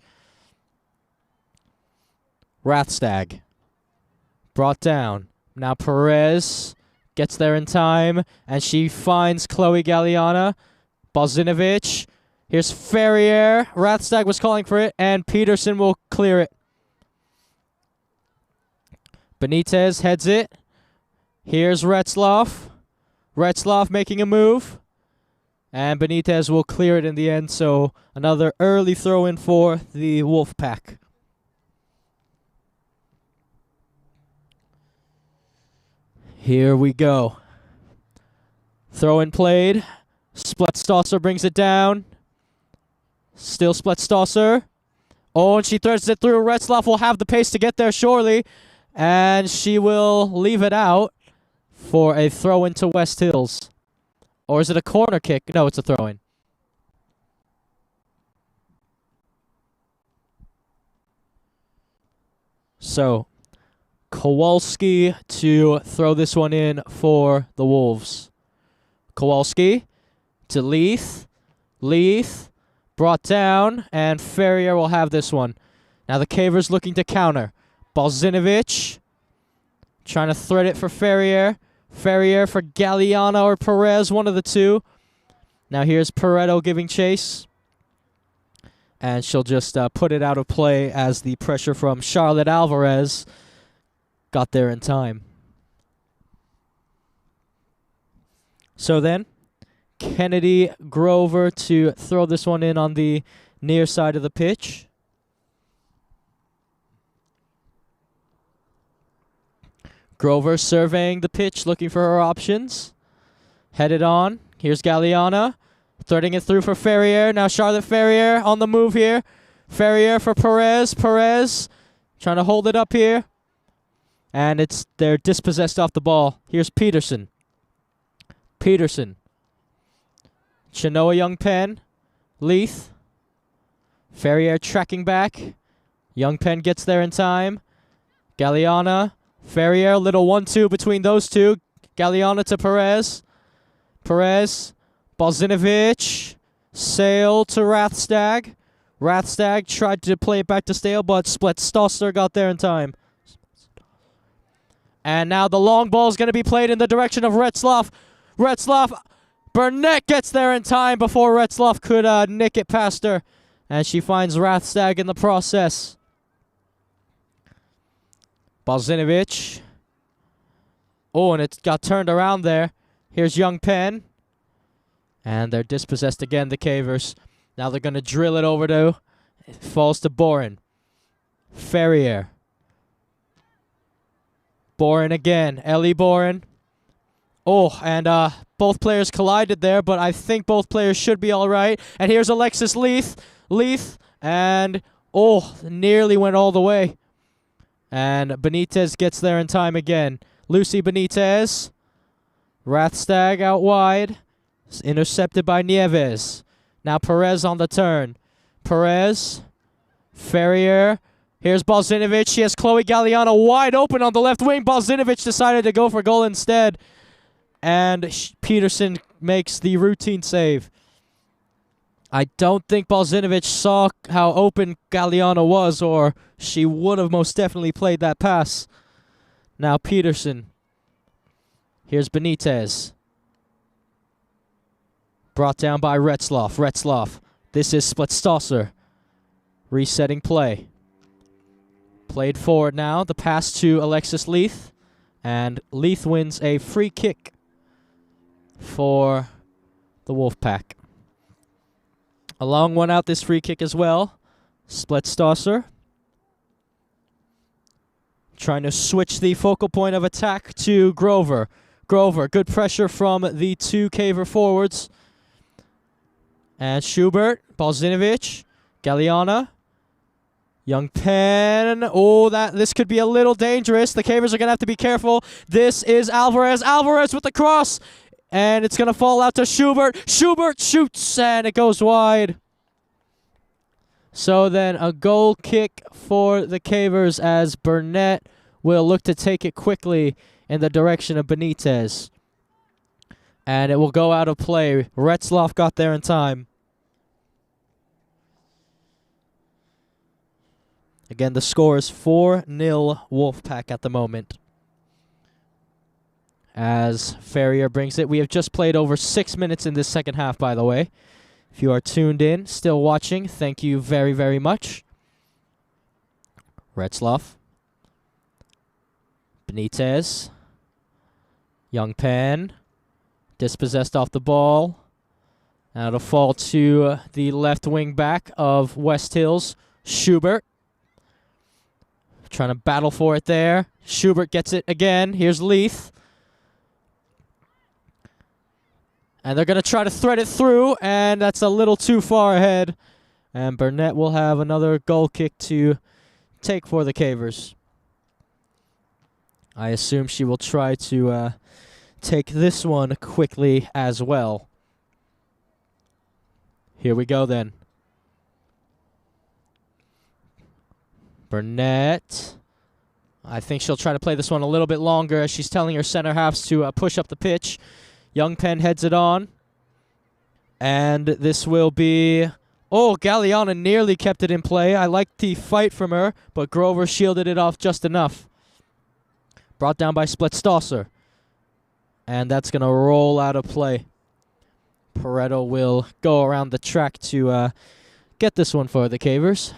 Rathstag brought down. Now Perez gets there in time, and she finds Chloe Galliana. Bozinovic. Here's Ferrier. Rathstag was calling for it, and Peterson will clear it. Benitez heads it. Here's Retzloff. Retzloff making a move. And Benitez will clear it in the end, so another early throw-in for the Wolfpack. Here we go. Throw-in played. Spletstosser brings it down. Still Spletstosser. Oh, and she threads it through. Retzloff will have the pace to get there, surely. And she will leave it out for a throw-in to West Hills. Or is it a corner kick? No, it's a throw-in. So, Kowalski to throw this one in for the Wolves. Kowalski to Leith. Leith brought down, and Ferrier will have this one. Now the Cavers looking to counter. Balzinovic trying to thread it for Ferrier. Ferrier for Galliano or Perez, one of the two. Now here's Pareto giving chase. And she'll just put it out of play as the pressure from Charlotte Alvarez got there in time. So then, Kennedy Grover to throw this one in on the near side of the pitch. Grover surveying the pitch, looking for her options. Headed on. Here's Galliana. Threading it through for Ferrier. Now Charlotte Ferrier on the move here. Ferrier for Perez. Perez trying to hold it up here. And they're dispossessed off the ball. Here's Peterson. Peterson. Chenoa Young Penn. Leith. Ferrier tracking back. Young Penn gets there in time. Galliana. Ferrier, little 1-2 between those two. Galliana to Perez. Perez. Balzinovic. Sale to Rathstag. Rathstag tried to play it back to Stale, but Spletstosser got there in time. And now the long ball is going to be played in the direction of Retzloff. Retzloff. Burnett gets there in time before Retzloff could nick it past her. And she finds Rathstag in the process. Balzinovic. Oh, and it got turned around there. Here's Young Penn. And they're dispossessed again, the Cavers. Now they're going to drill it over to... It falls to Boren. Ferrier. Boren again. Ellie Boren. Oh, and both players collided there, but I think both players should be all right. And here's Alexis Leith. Leith. And, oh, nearly went all the way. And Benitez gets there in time again. Lucy Benitez. Rathstag out wide. It's intercepted by Nieves. Now Perez on the turn. Perez. Ferrier. Here's Balzinovic. She has Chloe Galliano wide open on the left wing. Balzinovic decided to go for goal instead. And Peterson makes the routine save. I don't think Balzinovic saw how open Galliano was, or she would have most definitely played that pass. Now Peterson. Here's Benitez. Brought down by Retzloff. Retzloff. This is Spletstosser. Resetting play. Played forward now. The pass to Alexis Leith. And Leith wins a free kick for the Wolfpack. A long one out this free kick as well. Spletstosser. Trying to switch the focal point of attack to Grover. Grover, good pressure from the two Caver forwards. And Schubert, Balzinovic, Galliana. Young Penn. Oh, this could be a little dangerous. The Cavers are going to have to be careful. This is Alvarez. Alvarez with the cross. And it's going to fall out to Schubert. Schubert shoots, and it goes wide. So then a goal kick for the Cavers as Burnett will look to take it quickly in the direction of Benitez. And it will go out of play. Retzloff got there in time. Again, the score is 4-0 Wolfpack at the moment. As Ferrier brings it. We have just played over 6 minutes in this second half, by the way. If you are tuned in, still watching, thank you very, very much. Retzloff. Benitez. Young Penn. Dispossessed off the ball. Now it'll fall to the left wing back of West Hills, Schubert. Trying to battle for it there. Schubert gets it again. Here's Leith. And they're going to try to thread it through, and that's a little too far ahead. And Burnett will have another goal kick to take for the Cavers. I assume she will try to take this one quickly as well. Here we go then. Burnett. I think she'll try to play this one a little bit longer as she's telling her center halves to push up the pitch. Young Penn heads it on. And this will be... Oh, Galliana nearly kept it in play. I liked the fight from her, but Grover shielded it off just enough. Brought down by Splitsdosser. And that's going to roll out of play. Pareto will go around the track to get this one for the Cavers.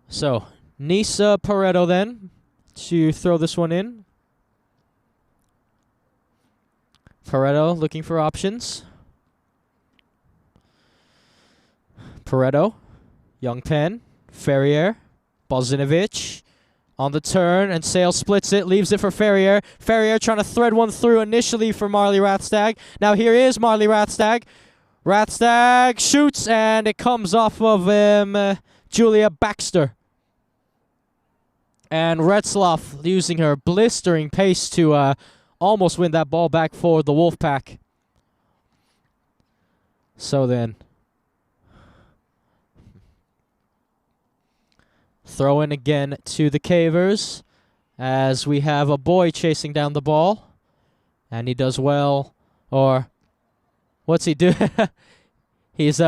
So, Nisa Pareto then to throw this one in. Pareto looking for options. Pareto, Young Penn, Ferrier, Bozinovic on the turn, and Sale splits it, leaves it for Ferrier. Ferrier trying to thread one through initially for Marley Rathstag. Now here is Marley Rathstag. Rathstag shoots, and it comes off of Julia Baxter. And Retzloff using her blistering pace to almost win that ball back for the Wolfpack. So then, throw in again to the Cavers as we have a boy chasing down the ball. And he does well. Or, what's he do? He's,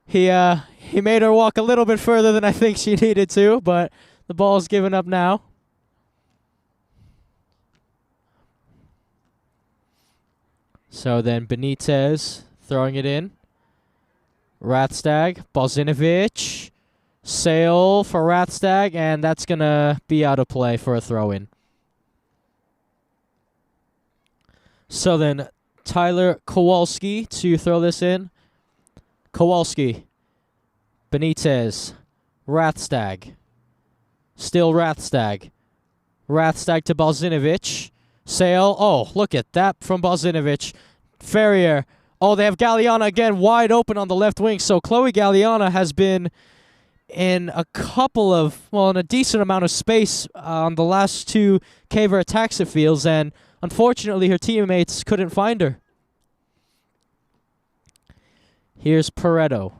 he made her walk a little bit further than I think she needed to, but the ball's given up now. So then Benitez throwing it in. Rathstag, Bozinovic, Sale for Rathstag, and that's going to be out of play for a throw-in. So then Tyler Kowalski to throw this in. Kowalski, Benitez, Rathstag, still Rathstag. Rathstag to Bozinovic. Sale, oh, look at that from Bozinovic. Ferrier, oh, they have Galliana again wide open on the left wing. So Chloe Galliana has been in a couple of, well, in a decent amount of space on the last two Caver attacks, it feels, and unfortunately her teammates couldn't find her. Here's Pareto.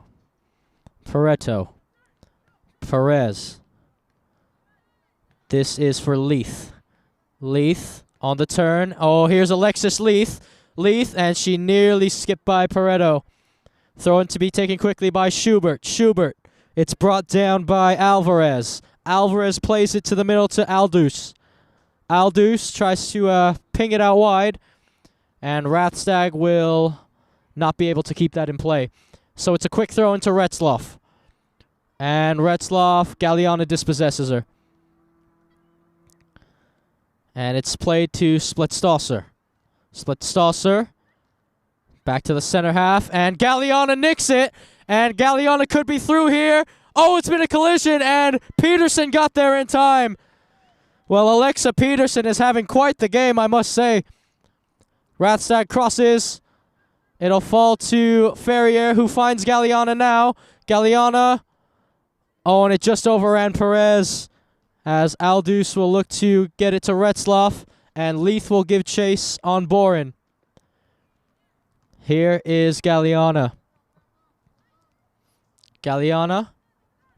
Perez. This is for Leith. Leith on the turn. Oh, here's Alexis Leith. And she nearly skipped by Pareto. Thrown to be taken quickly by Schubert. It's brought down by Alvarez. Alvarez plays it to the middle to Aldous. Aldous tries to ping it out wide. And Rathstag will not be able to keep that in play. So it's a quick throw into Retzloff. And Retzloff, Galliana dispossesses her. And it's played to Splitsdosser. Back to the center half. And Galliana nicks it. And Galliana could be through here. Oh, it's been a collision. And Peterson got there in time. Well, Alexa Peterson is having quite the game, I must say. Rathstag crosses. It'll fall to Ferrier, who finds Galliana now. Galliana. Oh, and it just overran Perez. As Aldous will look to get it to Retzloff. And Leith will give chase on Boren. Here is Galliana.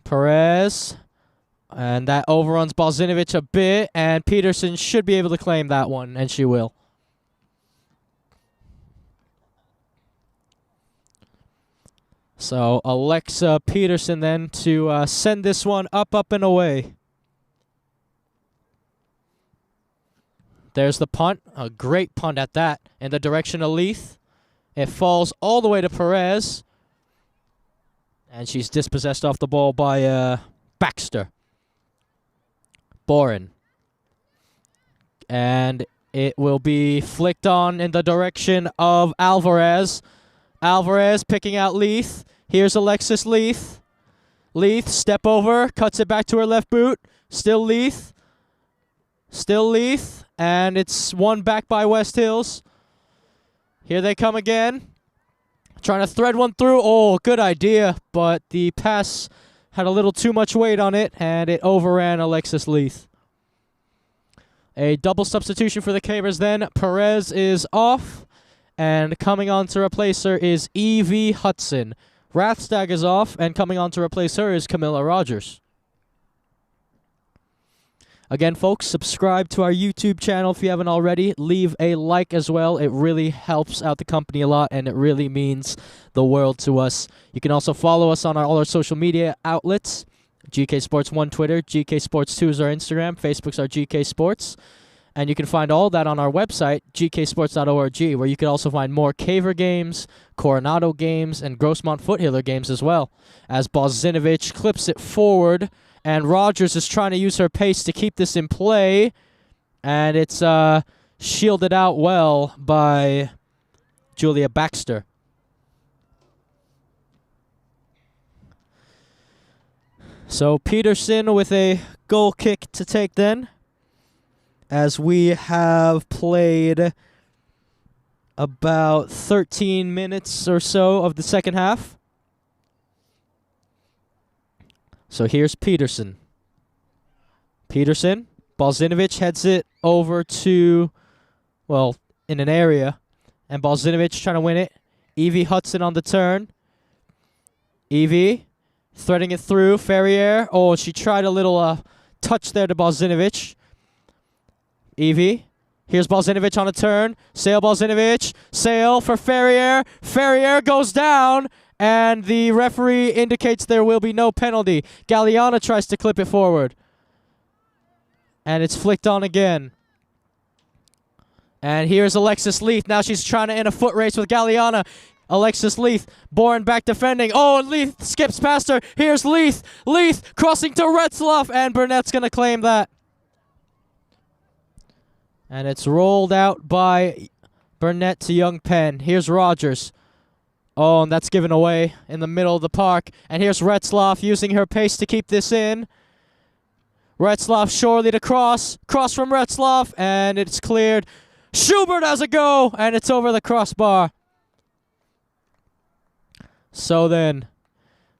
Perez. And that overruns Bozinovic a bit. And Peterson should be able to claim that one. And she will. So Alexa Peterson then to send this one up and away. There's the punt. A great punt at that in the direction of Leith. It falls all the way to Perez. And she's dispossessed off the ball by Baxter. Boren. And it will be flicked on in the direction of Alvarez. Alvarez picking out Leith. Here's Alexis Leith. Leith, step over, cuts it back to her left boot. Still Leith. Still Leith. And it's won back by West Hills. Here they come again. Trying to thread one through. Oh, good idea. But the pass had a little too much weight on it, and it overran Alexis Leith. A double substitution for the CAVERS then. Perez is off. And coming on to replace her is Evie Hudson. Rathstag is off, and coming on to replace her is Camilla Rogers. Again, folks, subscribe to our YouTube channel if you haven't already. Leave a like as well. It really helps out the company a lot, and it really means the world to us. You can also follow us on all our social media outlets. GK Sports 1 Twitter, GK Sports 2 is our Instagram, Facebook's our GK Sports. And you can find all that on our website, gksports.org, where you can also find more Caver games, Coronado games, and Grossmont Foothiller games as well. As Bozinovic clips it forward, and Rogers is trying to use her pace to keep this in play. And it's shielded out well by Julia Baxter. So Peterson with a goal kick to take then, as we have played about 13 minutes or so of the second half. So here's Peterson. Peterson, Bozinovic heads it over to, well, in an area, and Bozinovic trying to win it. Evie Hudson on the turn. Evie threading it through. Ferrier. Oh, she tried a little touch there to Bozinovic. Evie. Here's Bozinovic on a turn. Sale Bozinovic. Sale for Ferrier. Ferrier goes down, and the referee indicates there will be no penalty. Galliana tries to clip it forward. And it's flicked on again. And here's Alexis Leith. Now she's trying to end a foot race with Galliana. Alexis Leith, Boren back defending. Oh, and Leith skips past her. Here's Leith. Leith crossing to Retzloff, and Burnett's going to claim that. And it's rolled out by Burnett to Young Penn. Here's Rogers. Oh, and that's given away in the middle of the park. And here's Retzloff using her pace to keep this in. Retzloff surely to cross. Cross from Retzloff, and it's cleared. Schubert has a go, and it's over the crossbar. So then,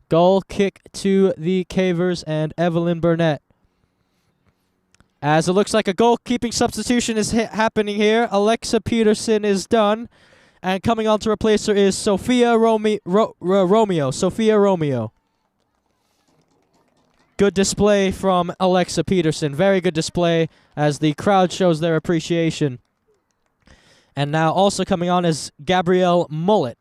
goal kick to the CAVERS and Evelyn Burnett. As it looks like a goalkeeping substitution is happening here. Alexa Peterson is done. And coming on to replace her is Sophia Romeo. Sophia Romeo. Good display from Alexa Peterson. Very good display as the crowd shows their appreciation. And now also coming on is Gabrielle Mullet.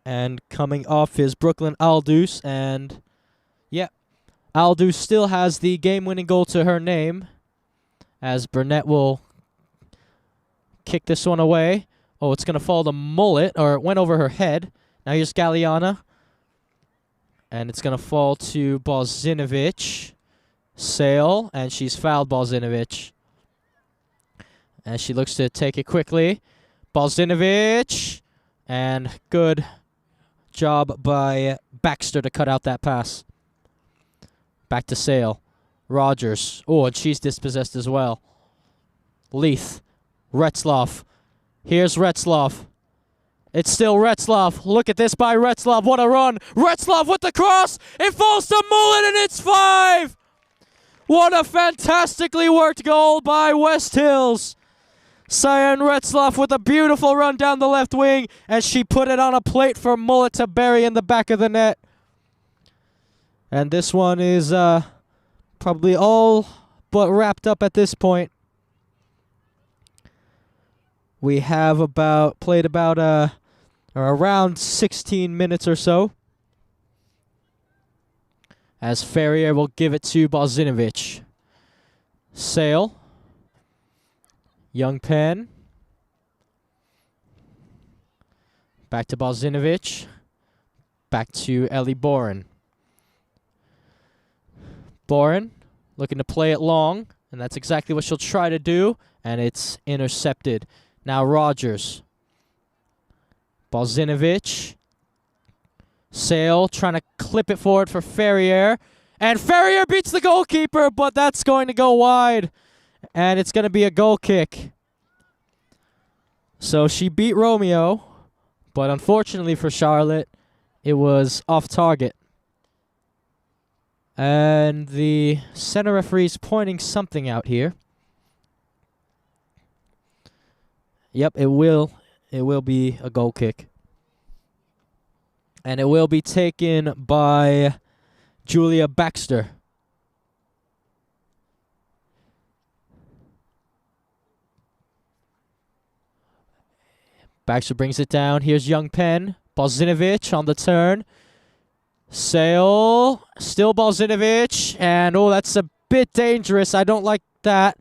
And coming off is Brooklyn Aldous. And, yeah, Aldous still has the game-winning goal to her name, as Burnett will kick this one away. Oh, it's going to fall to Mullet, or it went over her head. Now here's Galliana. And it's going to fall to Bozinovic. Sale, and she's fouled Bozinovic. And she looks to take it quickly. Bozinovic. And good job by Baxter to cut out that pass. Back to Sale. Rogers. Oh, and she's dispossessed as well. Leith. Retzloff. Here's Retzloff. It's still Retzloff. Look at this by Retzloff. What a run. Retzloff with the cross. It falls to Mullen, and it's 5. What a fantastically worked goal by West Hills. Cyan Retzloff with a beautiful run down the left wing, and she put it on a plate for Mullet to bury in the back of the net. And this one is probably all but wrapped up at this point. We have played about around 16 minutes or so, as Ferrier will give it to Bozinovic. Sale. Young Penn. Back to Bozinovic. Back to Ellie Boren. Boren looking to play it long, and that's exactly what she'll try to do. And it's intercepted. Now Rogers. Balzinovich. Sale trying to clip it forward for Ferrier. And Ferrier beats the goalkeeper, but that's going to go wide. And it's going to be a goal kick. So she beat Romeo, but unfortunately for Charlotte, it was off target. And the center referee's pointing something out here. Yep, it will be a goal kick. And it will be taken by Julia Baxter. Baxter brings it down. Here's Young Penn. Balzinovich on the turn. Sale. Still Balzinovich. And, oh, that's a bit dangerous. I don't like that.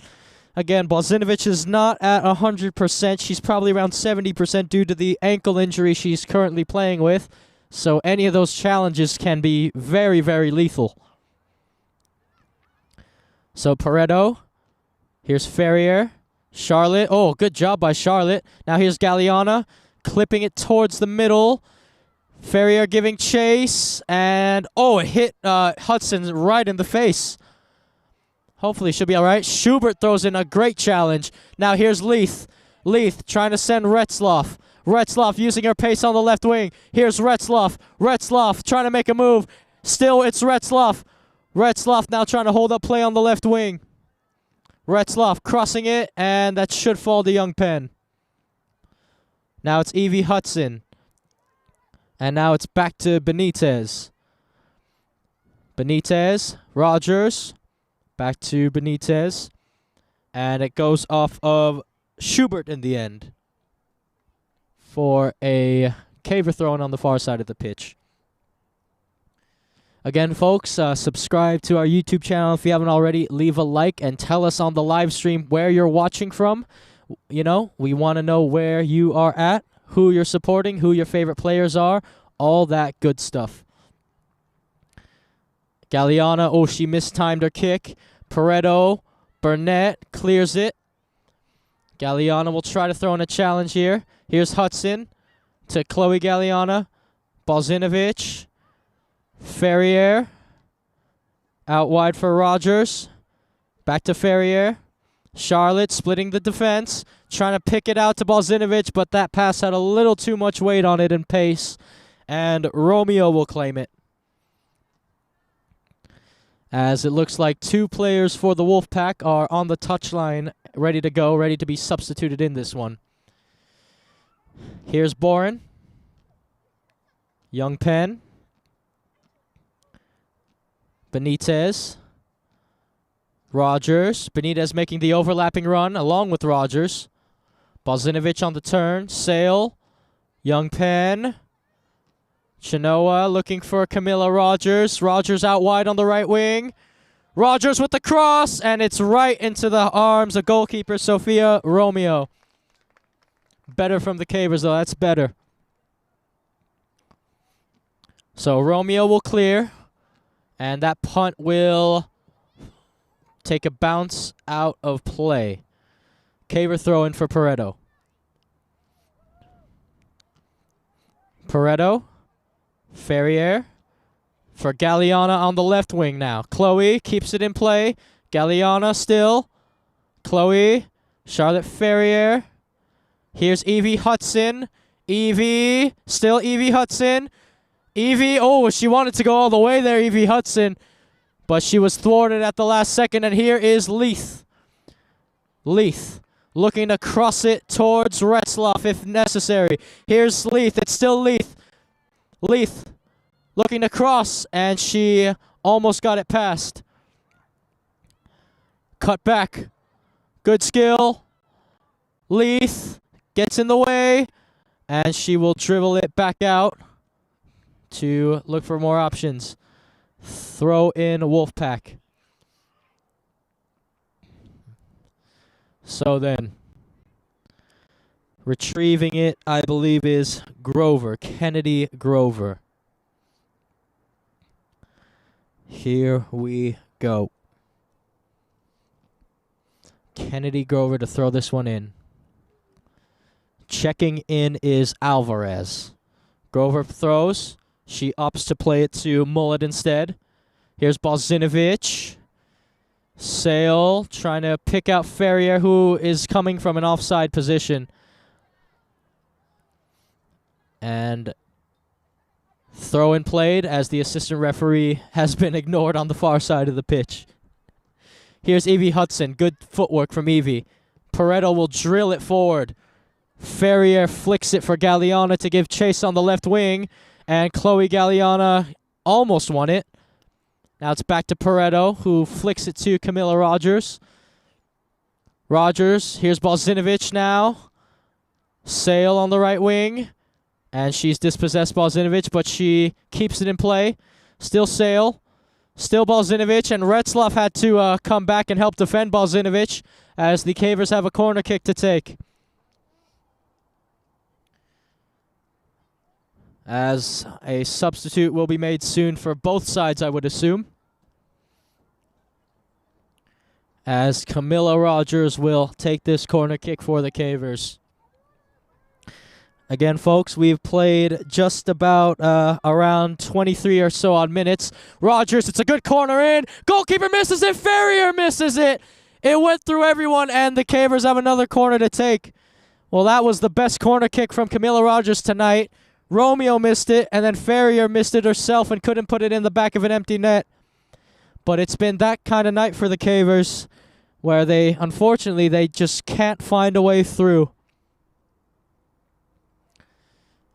Again, Balzinovich is not at 100%. She's probably around 70% due to the ankle injury she's currently playing with. So any of those challenges can be very, very lethal. So Pareto. Here's Ferrier. Charlotte. Oh, good job by Charlotte. Now here's Galliana. Clipping it towards the middle. Ferrier giving chase. And, oh, it hit Hudson right in the face. Hopefully she'll be all right. Schubert throws in a great challenge. Now here's Leith. Leith trying to send Retzloff. Retzloff using her pace on the left wing. Here's Retzloff. Retzloff trying to make a move. Still, it's Retzloff. Retzloff now trying to hold up play on the left wing. Retzloff crossing it, and that should fall to Young Penn. Now it's Evie Hudson. And now it's back to Benitez. Benitez, Rogers. Back to Benitez. And it goes off of Schubert in the end for a caver thrown on the far side of the pitch. Again, folks, subscribe to our YouTube channel if you haven't already. Leave a like and tell us on the live stream where you're watching from. You know, we want to know where you are at, who you're supporting, who your favorite players are, all that good stuff. Galliana, oh, she mistimed her kick. Pareto, Burnett clears it. Galliana will try to throw in a challenge here. Here's Hudson to Chloe Galliana. Balzinovich. Ferrier. Out wide for Rogers. Back to Ferrier. Charlotte splitting the defense. Trying to pick it out to Balzinovich, but that pass had a little too much weight on it and pace. And Romeo will claim it. As it looks like two players for the Wolfpack are on the touchline, ready to go, ready to be substituted in this one. Here's Boren. Young Penn. Benitez. Rogers. Benitez making the overlapping run along with Rogers. Balzinovich on the turn. Sale. Young Penn. Chinoa looking for Camilla Rogers. Rogers out wide on the right wing. Rogers with the cross, and it's right into the arms of goalkeeper Sophia Romeo. Better from the Cavers, though. That's better. So Romeo will clear, and that punt will take a bounce out of play. Caver throw in for Pareto. Pareto. Ferrier for Galliana on the left wing now. Chloe keeps it in play. Galliana still. Chloe. Charlotte Ferrier. Here's Evie Hudson. Evie. Still Evie Hudson. Evie. Oh, she wanted to go all the way there, Evie Hudson. But she was thwarted at the last second. And here is Leith. Leith looking to cross it towards Retzloff if necessary. Here's Leith. It's still Leith. Leith looking to cross, and she almost got it past. Cut back. Good skill. Leith gets in the way, and she will dribble it back out to look for more options. Throw in Wolfpack. So then, retrieving it, I believe, is Grover, Kennedy Grover. Here we go. Kennedy Grover to throw this one in. Checking in is Alvarez. Grover throws. She ups to play it to Mullet instead. Here's Bozinovic. Sale trying to pick out Ferrier, who is coming from an offside position. And throw in played as the assistant referee has been ignored on the far side of the pitch. Here's Evie Hudson. Good footwork from Evie. Pareto will drill it forward. Ferrier flicks it for Galliana to give chase on the left wing. And Chloe Galliana almost won it. Now it's back to Pareto, who flicks it to Camilla Rogers. Rogers, here's Bozinovic now. Sale on the right wing. And she's dispossessed Bozinovic, but she keeps it in play. Still Sale. Still Bozinovic, and Retzlaff had to come back and help defend Bozinovic as the Cavers have a corner kick to take. As a substitute will be made soon for both sides, I would assume. As Camilla Rogers will take this corner kick for the Cavers. Again, folks, we've played just about around 23 or so odd minutes. Rogers, it's a good corner in. Goalkeeper misses it. Ferrier misses it. It went through everyone, and the Cavers have another corner to take. Well, that was the best corner kick from Camilla Rogers tonight. Romeo missed it, and then Ferrier missed it herself and couldn't put it in the back of an empty net. But it's been that kind of night for the Cavers, where unfortunately, they just can't find a way through.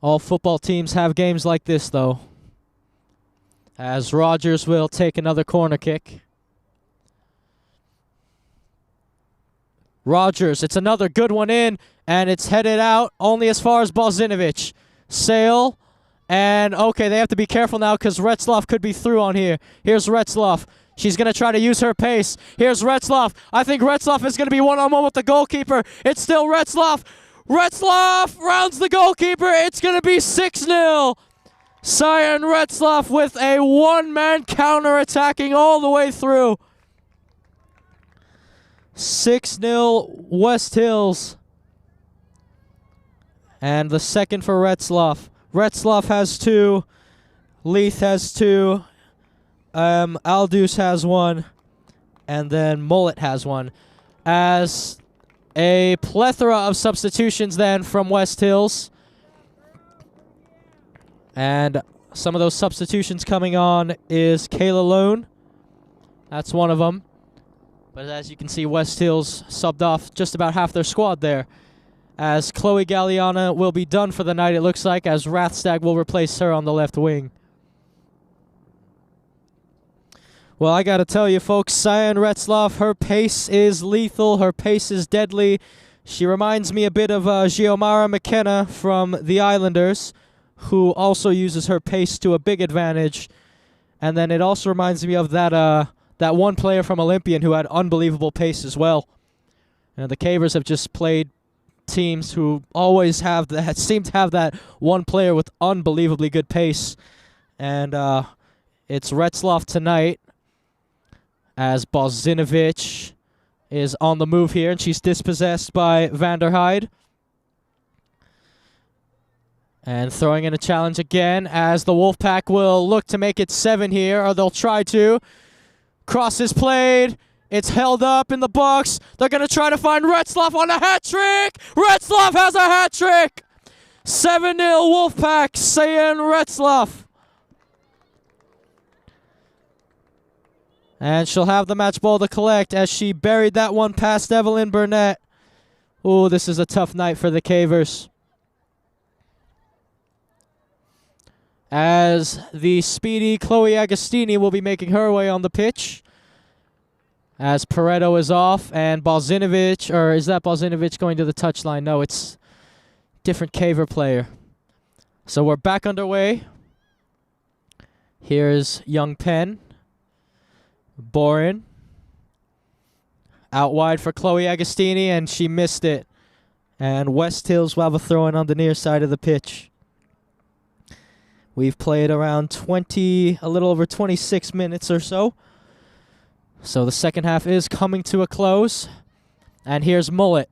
All football teams have games like this, though. As Rogers will take another corner kick. Rogers, it's another good one in, and it's headed out only as far as Bozinovic. Sale, and okay, they have to be careful now because Retzlaff could be through on here. Here's Retzlaff. She's going to try to use her pace. Here's Retzlaff. I think Retzlaff is going to be one-on-one with the goalkeeper. It's still Retzlaff. Retzlaff rounds the goalkeeper. It's going to be 6-0. Cyan Retzlaff with a one-man counter attacking all the way through. 6-0 West Hills. And the second for Retzlaff. Retzlaff has 2. Leith has 2. Aldous has 1. And then Mullet has 1. As a plethora of substitutions then from West Hills. And some of those substitutions coming on is Kayla Lone. That's one of them. But as you can see, West Hills subbed off just about half their squad there. As Chloe Galliana will be done for the night, it looks like, as Rathstag will replace her on the left wing. Well, I got to tell you, folks, Cyan Retzlaff, her pace is lethal. Her pace is deadly. She reminds me a bit of Xiomara McKenna from the Islanders, who also uses her pace to a big advantage. And then it also reminds me of that one player from Olympian who had unbelievable pace as well. And the Cavers have just played teams who always have that, seem to have that one player with unbelievably good pace. And it's Retzlaff tonight, as Bozinovic is on the move here, and she's dispossessed by Vanderheide. And throwing in a challenge again, as the Wolfpack will look to make it 7 here, or they'll try to. Cross is played. It's held up in the box. They're going to try to find Retzlaff on a hat trick. Retzlaff has a hat trick. 7-0 Wolfpack, Cyan Retzlaff. And she'll have the match ball to collect as she buried that one past Evelyn Burnett. Ooh, this is a tough night for the Cavers. As the speedy Chloe Agostini will be making her way on the pitch. As Pareto is off, and Bozinovic, or is that Bozinovic going to the touchline? No, it's different Caver player. So we're back underway. Here's Young Penn. Boren. Out wide for Chloe Agostini, and she missed it. And West Hills will have a throw-in on the near side of the pitch. We've played around a little over 26 minutes or so. So the second half is coming to a close. And here's Mullet.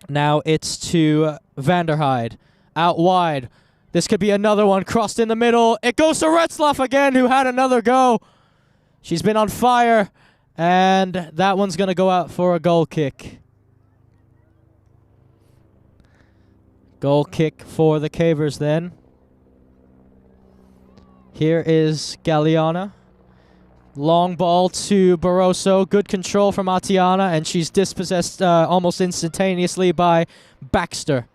Now it's to Vanderhyde. Out wide. This could be another one. Crossed in the middle. It goes to Retzlaff again, who had another go. She's been on fire. And that one's going to go out for a goal kick. Goal kick for the Cavers then. Here is Galliana. Long ball to Barroso. Good control from Atiana, and she's dispossessed almost instantaneously by Baxter.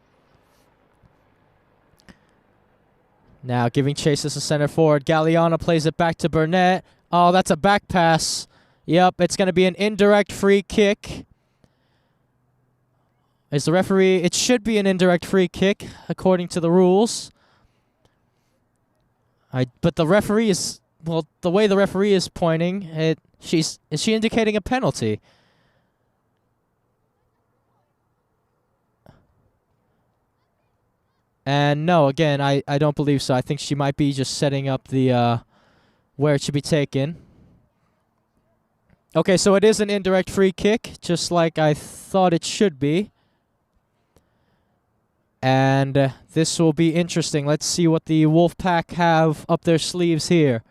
Now giving chase as a center forward. Galliana plays it back to Burnett. Oh, that's a back pass. Yep, it's going to be an indirect free kick. Is the referee? It should be an indirect free kick according to the rules. But the referee is, well, the way the referee is pointing, is she indicating a penalty? And no, again, I don't believe so. I think she might be just setting up the where it should be taken. Okay, so it is an indirect free kick, just like I thought it should be. And this will be interesting. Let's see what the Wolfpack have up their sleeves here.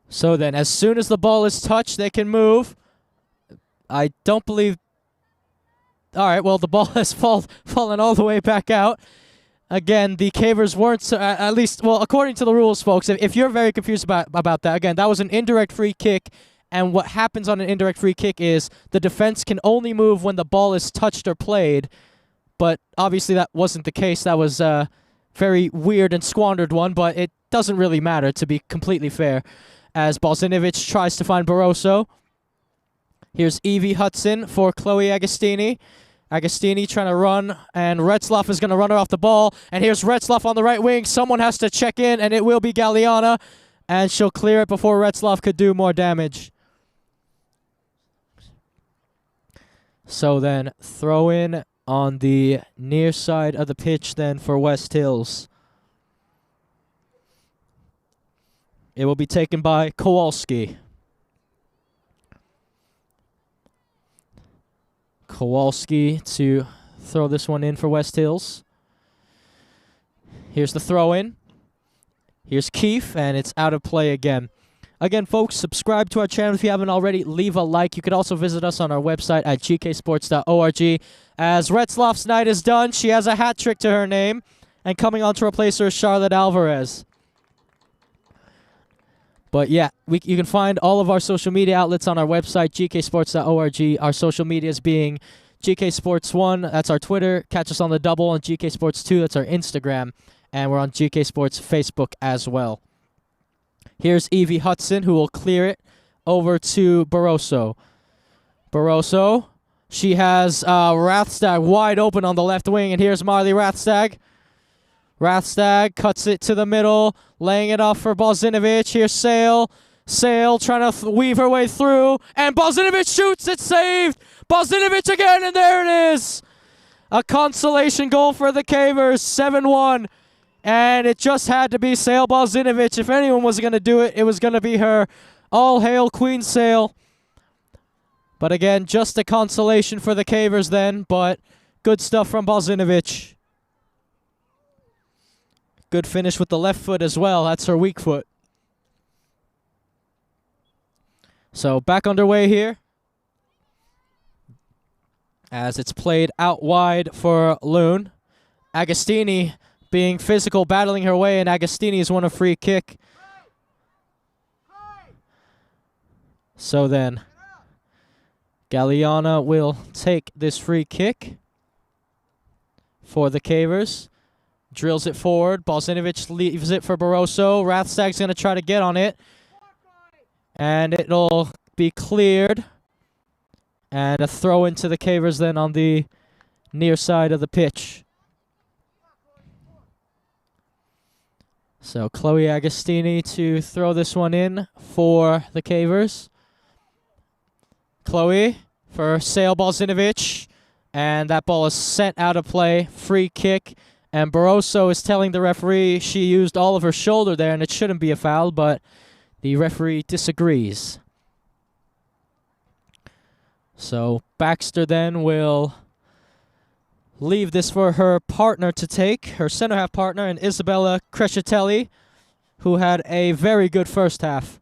So then, as soon as the ball is touched, they can move. I don't believe... All right, well, the ball has fallen all the way back out. Again, the Cavers weren't, at least, well, according to the rules, folks, if you're very confused about that, again, that was an indirect free kick. And what happens on an indirect free kick is the defense can only move when the ball is touched or played. But obviously that wasn't the case. That was a very weird and squandered one, but it doesn't really matter, to be completely fair. As Balzinovic tries to find Barroso. Here's Evie Hudson for Chloe Agostini. Agostini trying to run, and Retzlaff is going to run her off the ball. And here's Retzlaff on the right wing. Someone has to check in, and it will be Galliana. And she'll clear it before Retzlaff could do more damage. So then, throw in on the near side of the pitch then for West Hills. It will be taken by Kowalski. Kowalski to throw this one in for West Hills. Here's the throw in. Here's Keefe, and it's out of play again. Again, folks, subscribe to our channel if you haven't already. Leave a like. You could also visit us on our website at gksports.org. As Retzlaff's night is done, she has a hat trick to her name. And coming on to replace her is Charlotte Alvarez. But yeah, you can find all of our social media outlets on our website, gksports.org. Our social medias being GKSports1, that's our Twitter. Catch us on the double on GKSports2, that's our Instagram. And we're on GK Sports Facebook as well. Here's Evie Hudson, who will clear it over to Barroso. Barroso, she has Rathstag wide open on the left wing, and here's Marley Rathstag. Rathstag cuts it to the middle, laying it off for Balzinovic. Here's Sale. Sale trying to weave her way through, and Balzinovic shoots. It's saved. Balzinovic again, and there it is. A consolation goal for the Cavers, 7-1. And it just had to be Sale Balzinovic. If anyone was going to do it, it was going to be her. All hail Queen Sale. But again, just a consolation for the Cavers then, but good stuff from Balzinovic. Good finish with the left foot as well. That's her weak foot. So back underway here. As it's played out wide for Loon. Agostini being physical, battling her way, and Agostini has won a free kick. So then, Galliana will take this free kick for the Cavers. Drills it forward. Balzinovic leaves it for Barroso. Rathstag's going to try to get on it. And it'll be cleared. And a throw into the Cavers then on the near side of the pitch. So Chloe Agostini to throw this one in for the Cavers. Chloe for Sale Balzinovic. And that ball is sent out of play. Free kick. And Barroso is telling the referee she used all of her shoulder there and it shouldn't be a foul, but The referee disagrees. So Baxter then will leave this for her partner to take, her center half partner, and Isabella Crescitelli, who had a very good first half.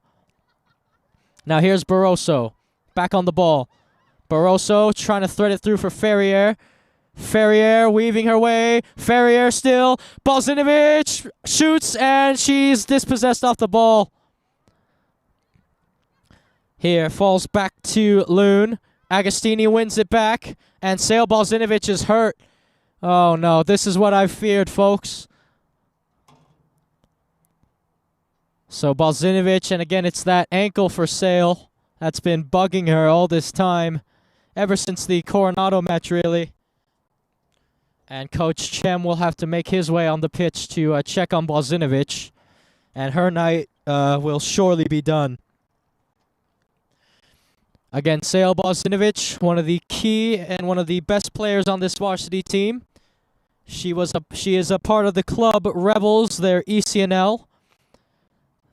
Now here's Barroso, back on the ball. Barroso trying to thread it through for Ferrier. Ferrier weaving her way. Ferrier still. Balzinovic shoots, and she's dispossessed off the ball. Here, falls back to Loon. Agostini wins it back, and Sale Balzinovic is hurt. Oh no, this is what I feared, folks. So Balzinovic, and again, it's that ankle for Sale that's been bugging her all this time, ever since the Coronado match, really. And Coach Chem will have to make his way on the pitch to check on Balzinovic, and her night will surely be done. Again, Sale Balzinovic, one of the key and one of the best players on this varsity team. She is a part of the club Rebels, their ECNL.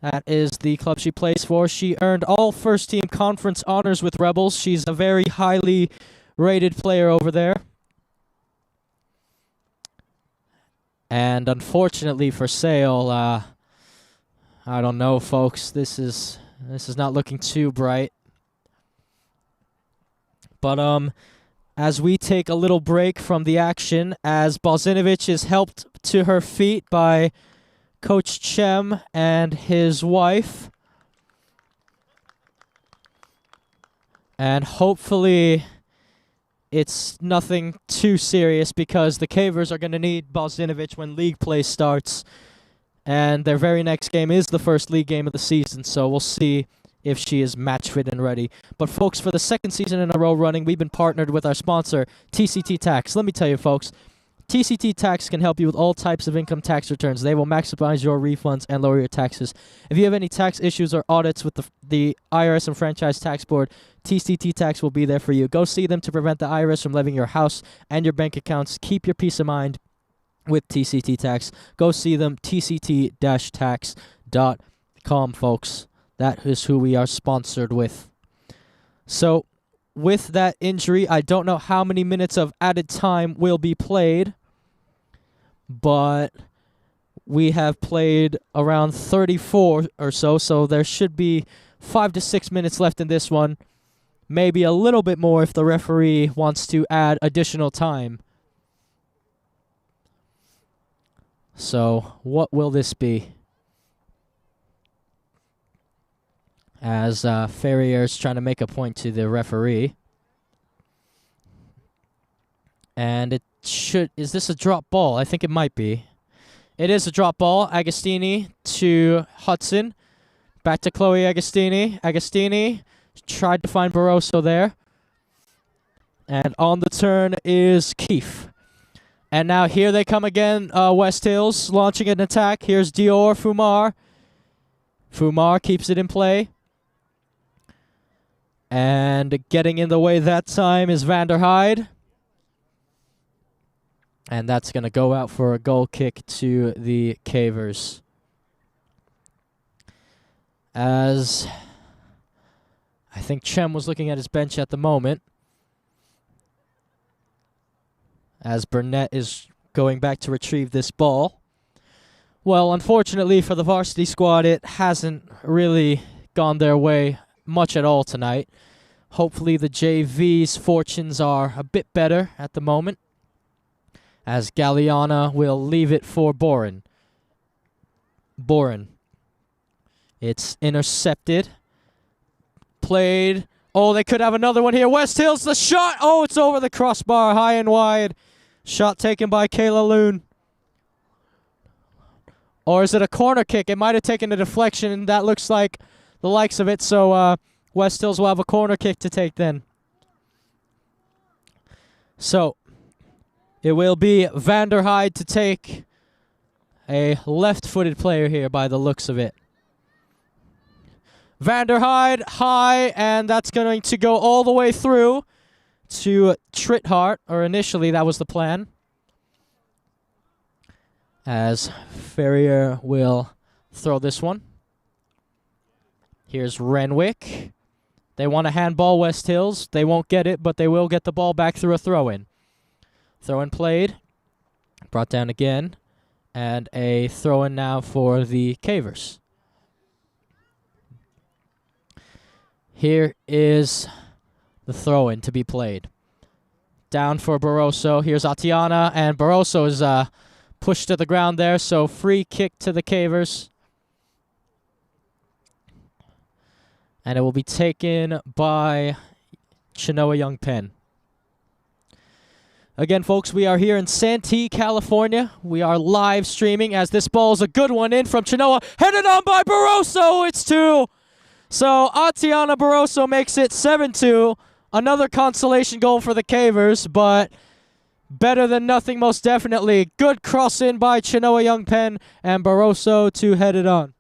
That is the club she plays for. She earned all first-team conference honors with Rebels. She's a very highly rated player over there. And unfortunately for Sale, I don't know, folks. This is not looking too bright. But as we take a little break from the action, as Balzinovic is helped to her feet by Coach Chem and his wife. And hopefully it's nothing too serious, because the CAVERS are going to need Balzinovic when league play starts. And their very next game is the first league game of the season, so we'll see if she is match fit and ready. But folks, for the second season in a row running, we've been partnered with our sponsor, TCT Tax. Let me tell you, folks, TCT Tax can help you with all types of income tax returns. They will maximize your refunds and lower your taxes. If you have any tax issues or audits with the IRS and Franchise Tax Board, TCT Tax will be there for you. Go see them to prevent the IRS from levying your house and your bank accounts. Keep your peace of mind with TCT Tax. Go see them, tct-tax.com, folks. That is who we are sponsored with. So, with that injury, I don't know how many minutes of added time will be played, but we have played around 34 or so, so there should be 5 to 6 minutes left in this one. Maybe a little bit more if the referee wants to add additional time. So, what will this be? As Ferrier's trying to make a point to the referee. And it should... Is this a drop ball? I think it might be. It is a drop ball. Agostini to Hudson. Back to Chloe Agostini. Agostini tried to find Barroso there. And on the turn is C.I.F. And now here they come again, West Hills, launching an attack. Here's Dior Fumar. Fumar keeps it in play. And getting in the way that time is Vanderhyde. And that's going to go out for a goal kick to the CAVERS. As I think Chem was looking at his bench at the moment. As Burnett is going back to retrieve this ball. Well, unfortunately for the varsity squad, it hasn't really gone their way much at all tonight. Hopefully the JV's fortunes are a bit better at the moment, as Galliana will leave it for Boren. Boren. It's intercepted. Played. Oh, they could have another one here. West Hills, the shot. Oh, it's over the crossbar, high and wide. Shot taken by Kayla Loon. Or is it a corner kick? It might have taken a deflection, and that looks like the likes of it. So West Hills will have a corner kick to take then. So it will be Vanderhyde to take, a left-footed player here by the looks of it. Vanderhyde high, and that's going to go all the way through to Trithart, or initially that was the plan. As Ferrier will throw this one. Here's Renwick. They want a handball, West Hills. They won't get it, but they will get the ball back through a throw-in. Throw-in played. Brought down again. And a throw-in now for the CAVERS. Here is the throw-in to be played. Down for Barroso. Here's Atiana, and Barroso is pushed to the ground there, so free kick to the CAVERS. And it will be taken by Chenoa Young Penn. Again, folks, we are here in Santee, California. We are live streaming as this ball is a good one in from Chenoa. Headed on by Barroso. It's 2. So Atiana Barroso makes it 7-2. Another consolation goal for the CAVERS, but better than nothing most definitely. Good cross in by Chenoa Young Penn and Barroso to head it on.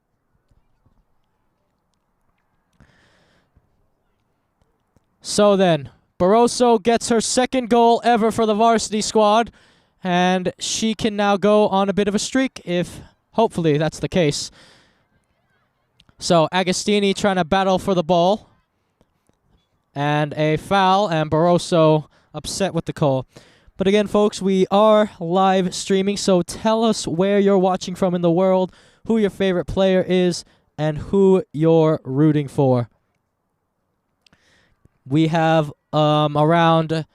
So then, Barroso gets her second goal ever for the varsity squad, and she can now go on a bit of a streak if hopefully that's the case. So Agostini trying to battle for the ball, and a foul, and Barroso upset with the call. But again, folks, we are live streaming, so tell us where you're watching from in the world, who your favorite player is, and who you're rooting for. We have around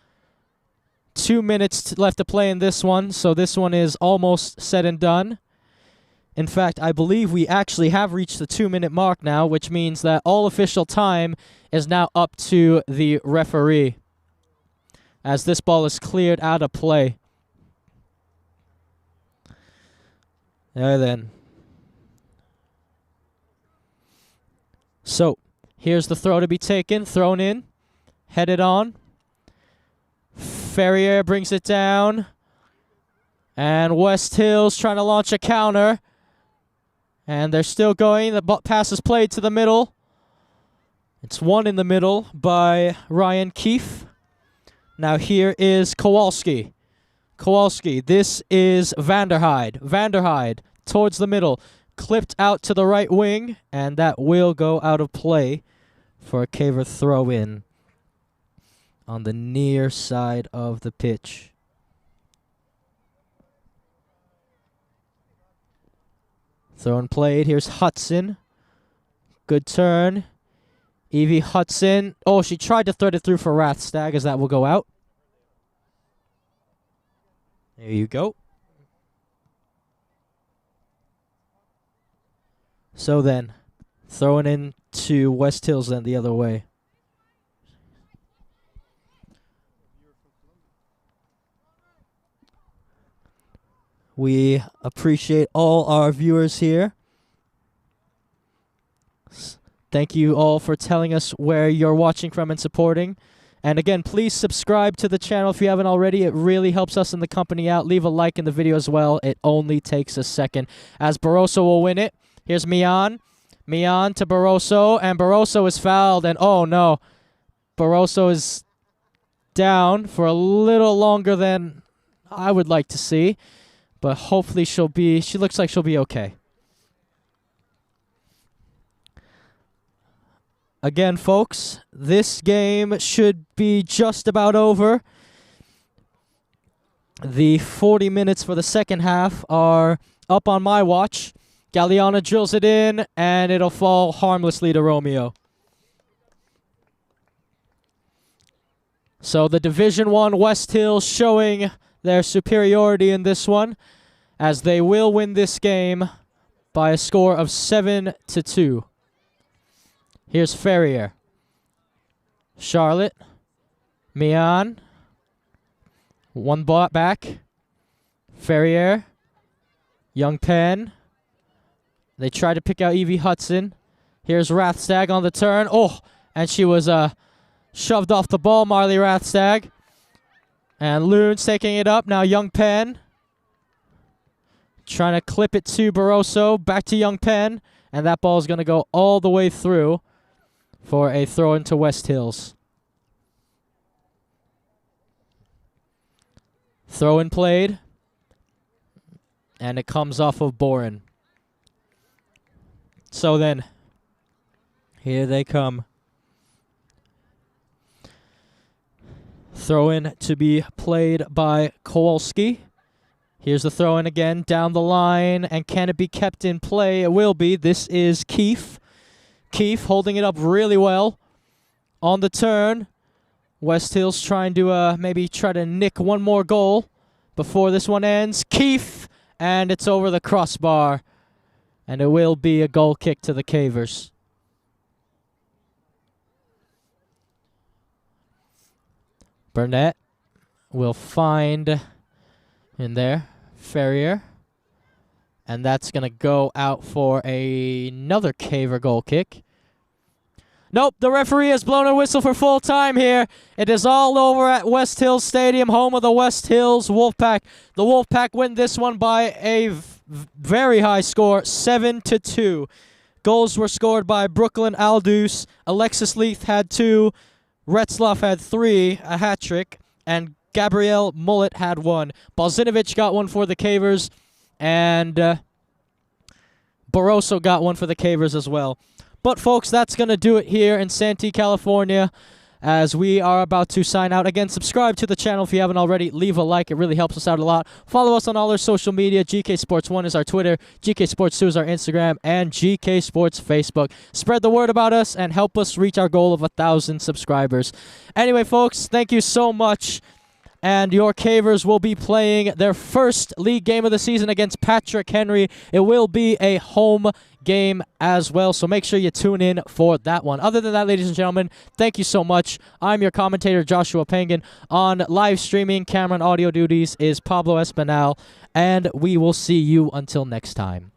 2 minutes left to play in this one, so this one is almost said and done. In fact, I believe we actually have reached the 2-minute mark now, which means that all official time is now up to the referee, as this ball is cleared out of play. There then. So, here's the throw to be taken, thrown in. Headed on. Ferrier brings it down. And West Hills trying to launch a counter. And they're still going. The pass is played to the middle. It's one in the middle by Ryan Keefe. Now here is Kowalski. Kowalski. This is Vanderhyde. Vanderhyde towards the middle. Clipped out to the right wing. And that will go out of play for a CAVER throw-in on the near side of the pitch. Throw and played. Here's Hudson. Good turn. Evie Hudson. Oh, she tried to thread it through for Rathstag, as that will go out. There you go. So then, throwing in to West Hills then the other way. We appreciate all our viewers here. Thank you all for telling us where you're watching from and supporting. And again, please subscribe to the channel if you haven't already. It really helps us in the company out. Leave a like in the video as well. It only takes a second. As Barroso will win it. Here's Mian. Mian to Barroso. And Barroso is fouled. And oh no. Barroso is down for a little longer than I would like to see. But hopefully she looks like she'll be okay. Again, folks, this game should be just about over. The 40 minutes for the second half are up on my watch. Galliana drills it in, and it'll fall harmlessly to Romeo. So the Division I West Hills showing their superiority in this one, as they will win this game by a score of 7-2. Here's Ferrier. Charlotte. Mian. One ball back. Ferrier. Young Penn. They try to pick out Evie Hudson. Here's Rathstag on the turn. Oh, and she was shoved off the ball, Marley Rathstag. And Loon's taking it up. Now Young Penn. Trying to clip it to Barroso. Back to Young Penn. And that ball is going to go all the way through for a throw into West Hills. Throw in played. And it comes off of Boren. So then, Here they come. Throw in to be played by Kowalski. Here's the throw in again down the line, and can it be kept in play? It will be. This is C.I.F. C.I.F. holding it up really well on the turn. West Hills trying to maybe try to nick one more goal before this one ends. C.I.F. and it's over the crossbar, and it will be a goal kick to the CAVERS. Burnett will find in there Ferrier, and that's going to go out for another CAVER goal kick. Nope, the referee has blown a whistle for full time here. It is all over at West Hills Stadium, home of the West Hills Wolfpack. The Wolfpack win this one by a very high score, 7-2. Goals were scored by Brooklyn Aldous. Alexis Leith had 2. Retzloff had 3, a hat trick, and Gabrielle Mullet had 1. Balzinovic got 1 for the CAVERS, and Barroso got 1 for the CAVERS as well. But, folks, that's going to do it here in Santee, California, as we are about to sign out. Again, subscribe to the channel if you haven't already. Leave a like. It really helps us out a lot. Follow us on all our social media. GK Sports 1 is our Twitter. GK Sports 2 is our Instagram. And GK Sports Facebook. Spread the word about us and help us reach our goal of 1,000 subscribers. Anyway, folks, thank you so much. And your CAVERS will be playing their first league game of the season against Patrick Henry. It will be a home game as well, so make sure you tune in for that one. Other than that, ladies and gentlemen, thank you so much. I'm your commentator, Joshua Pengen. On live streaming, camera and audio duties is Pablo Espinal, and we will see you until next time.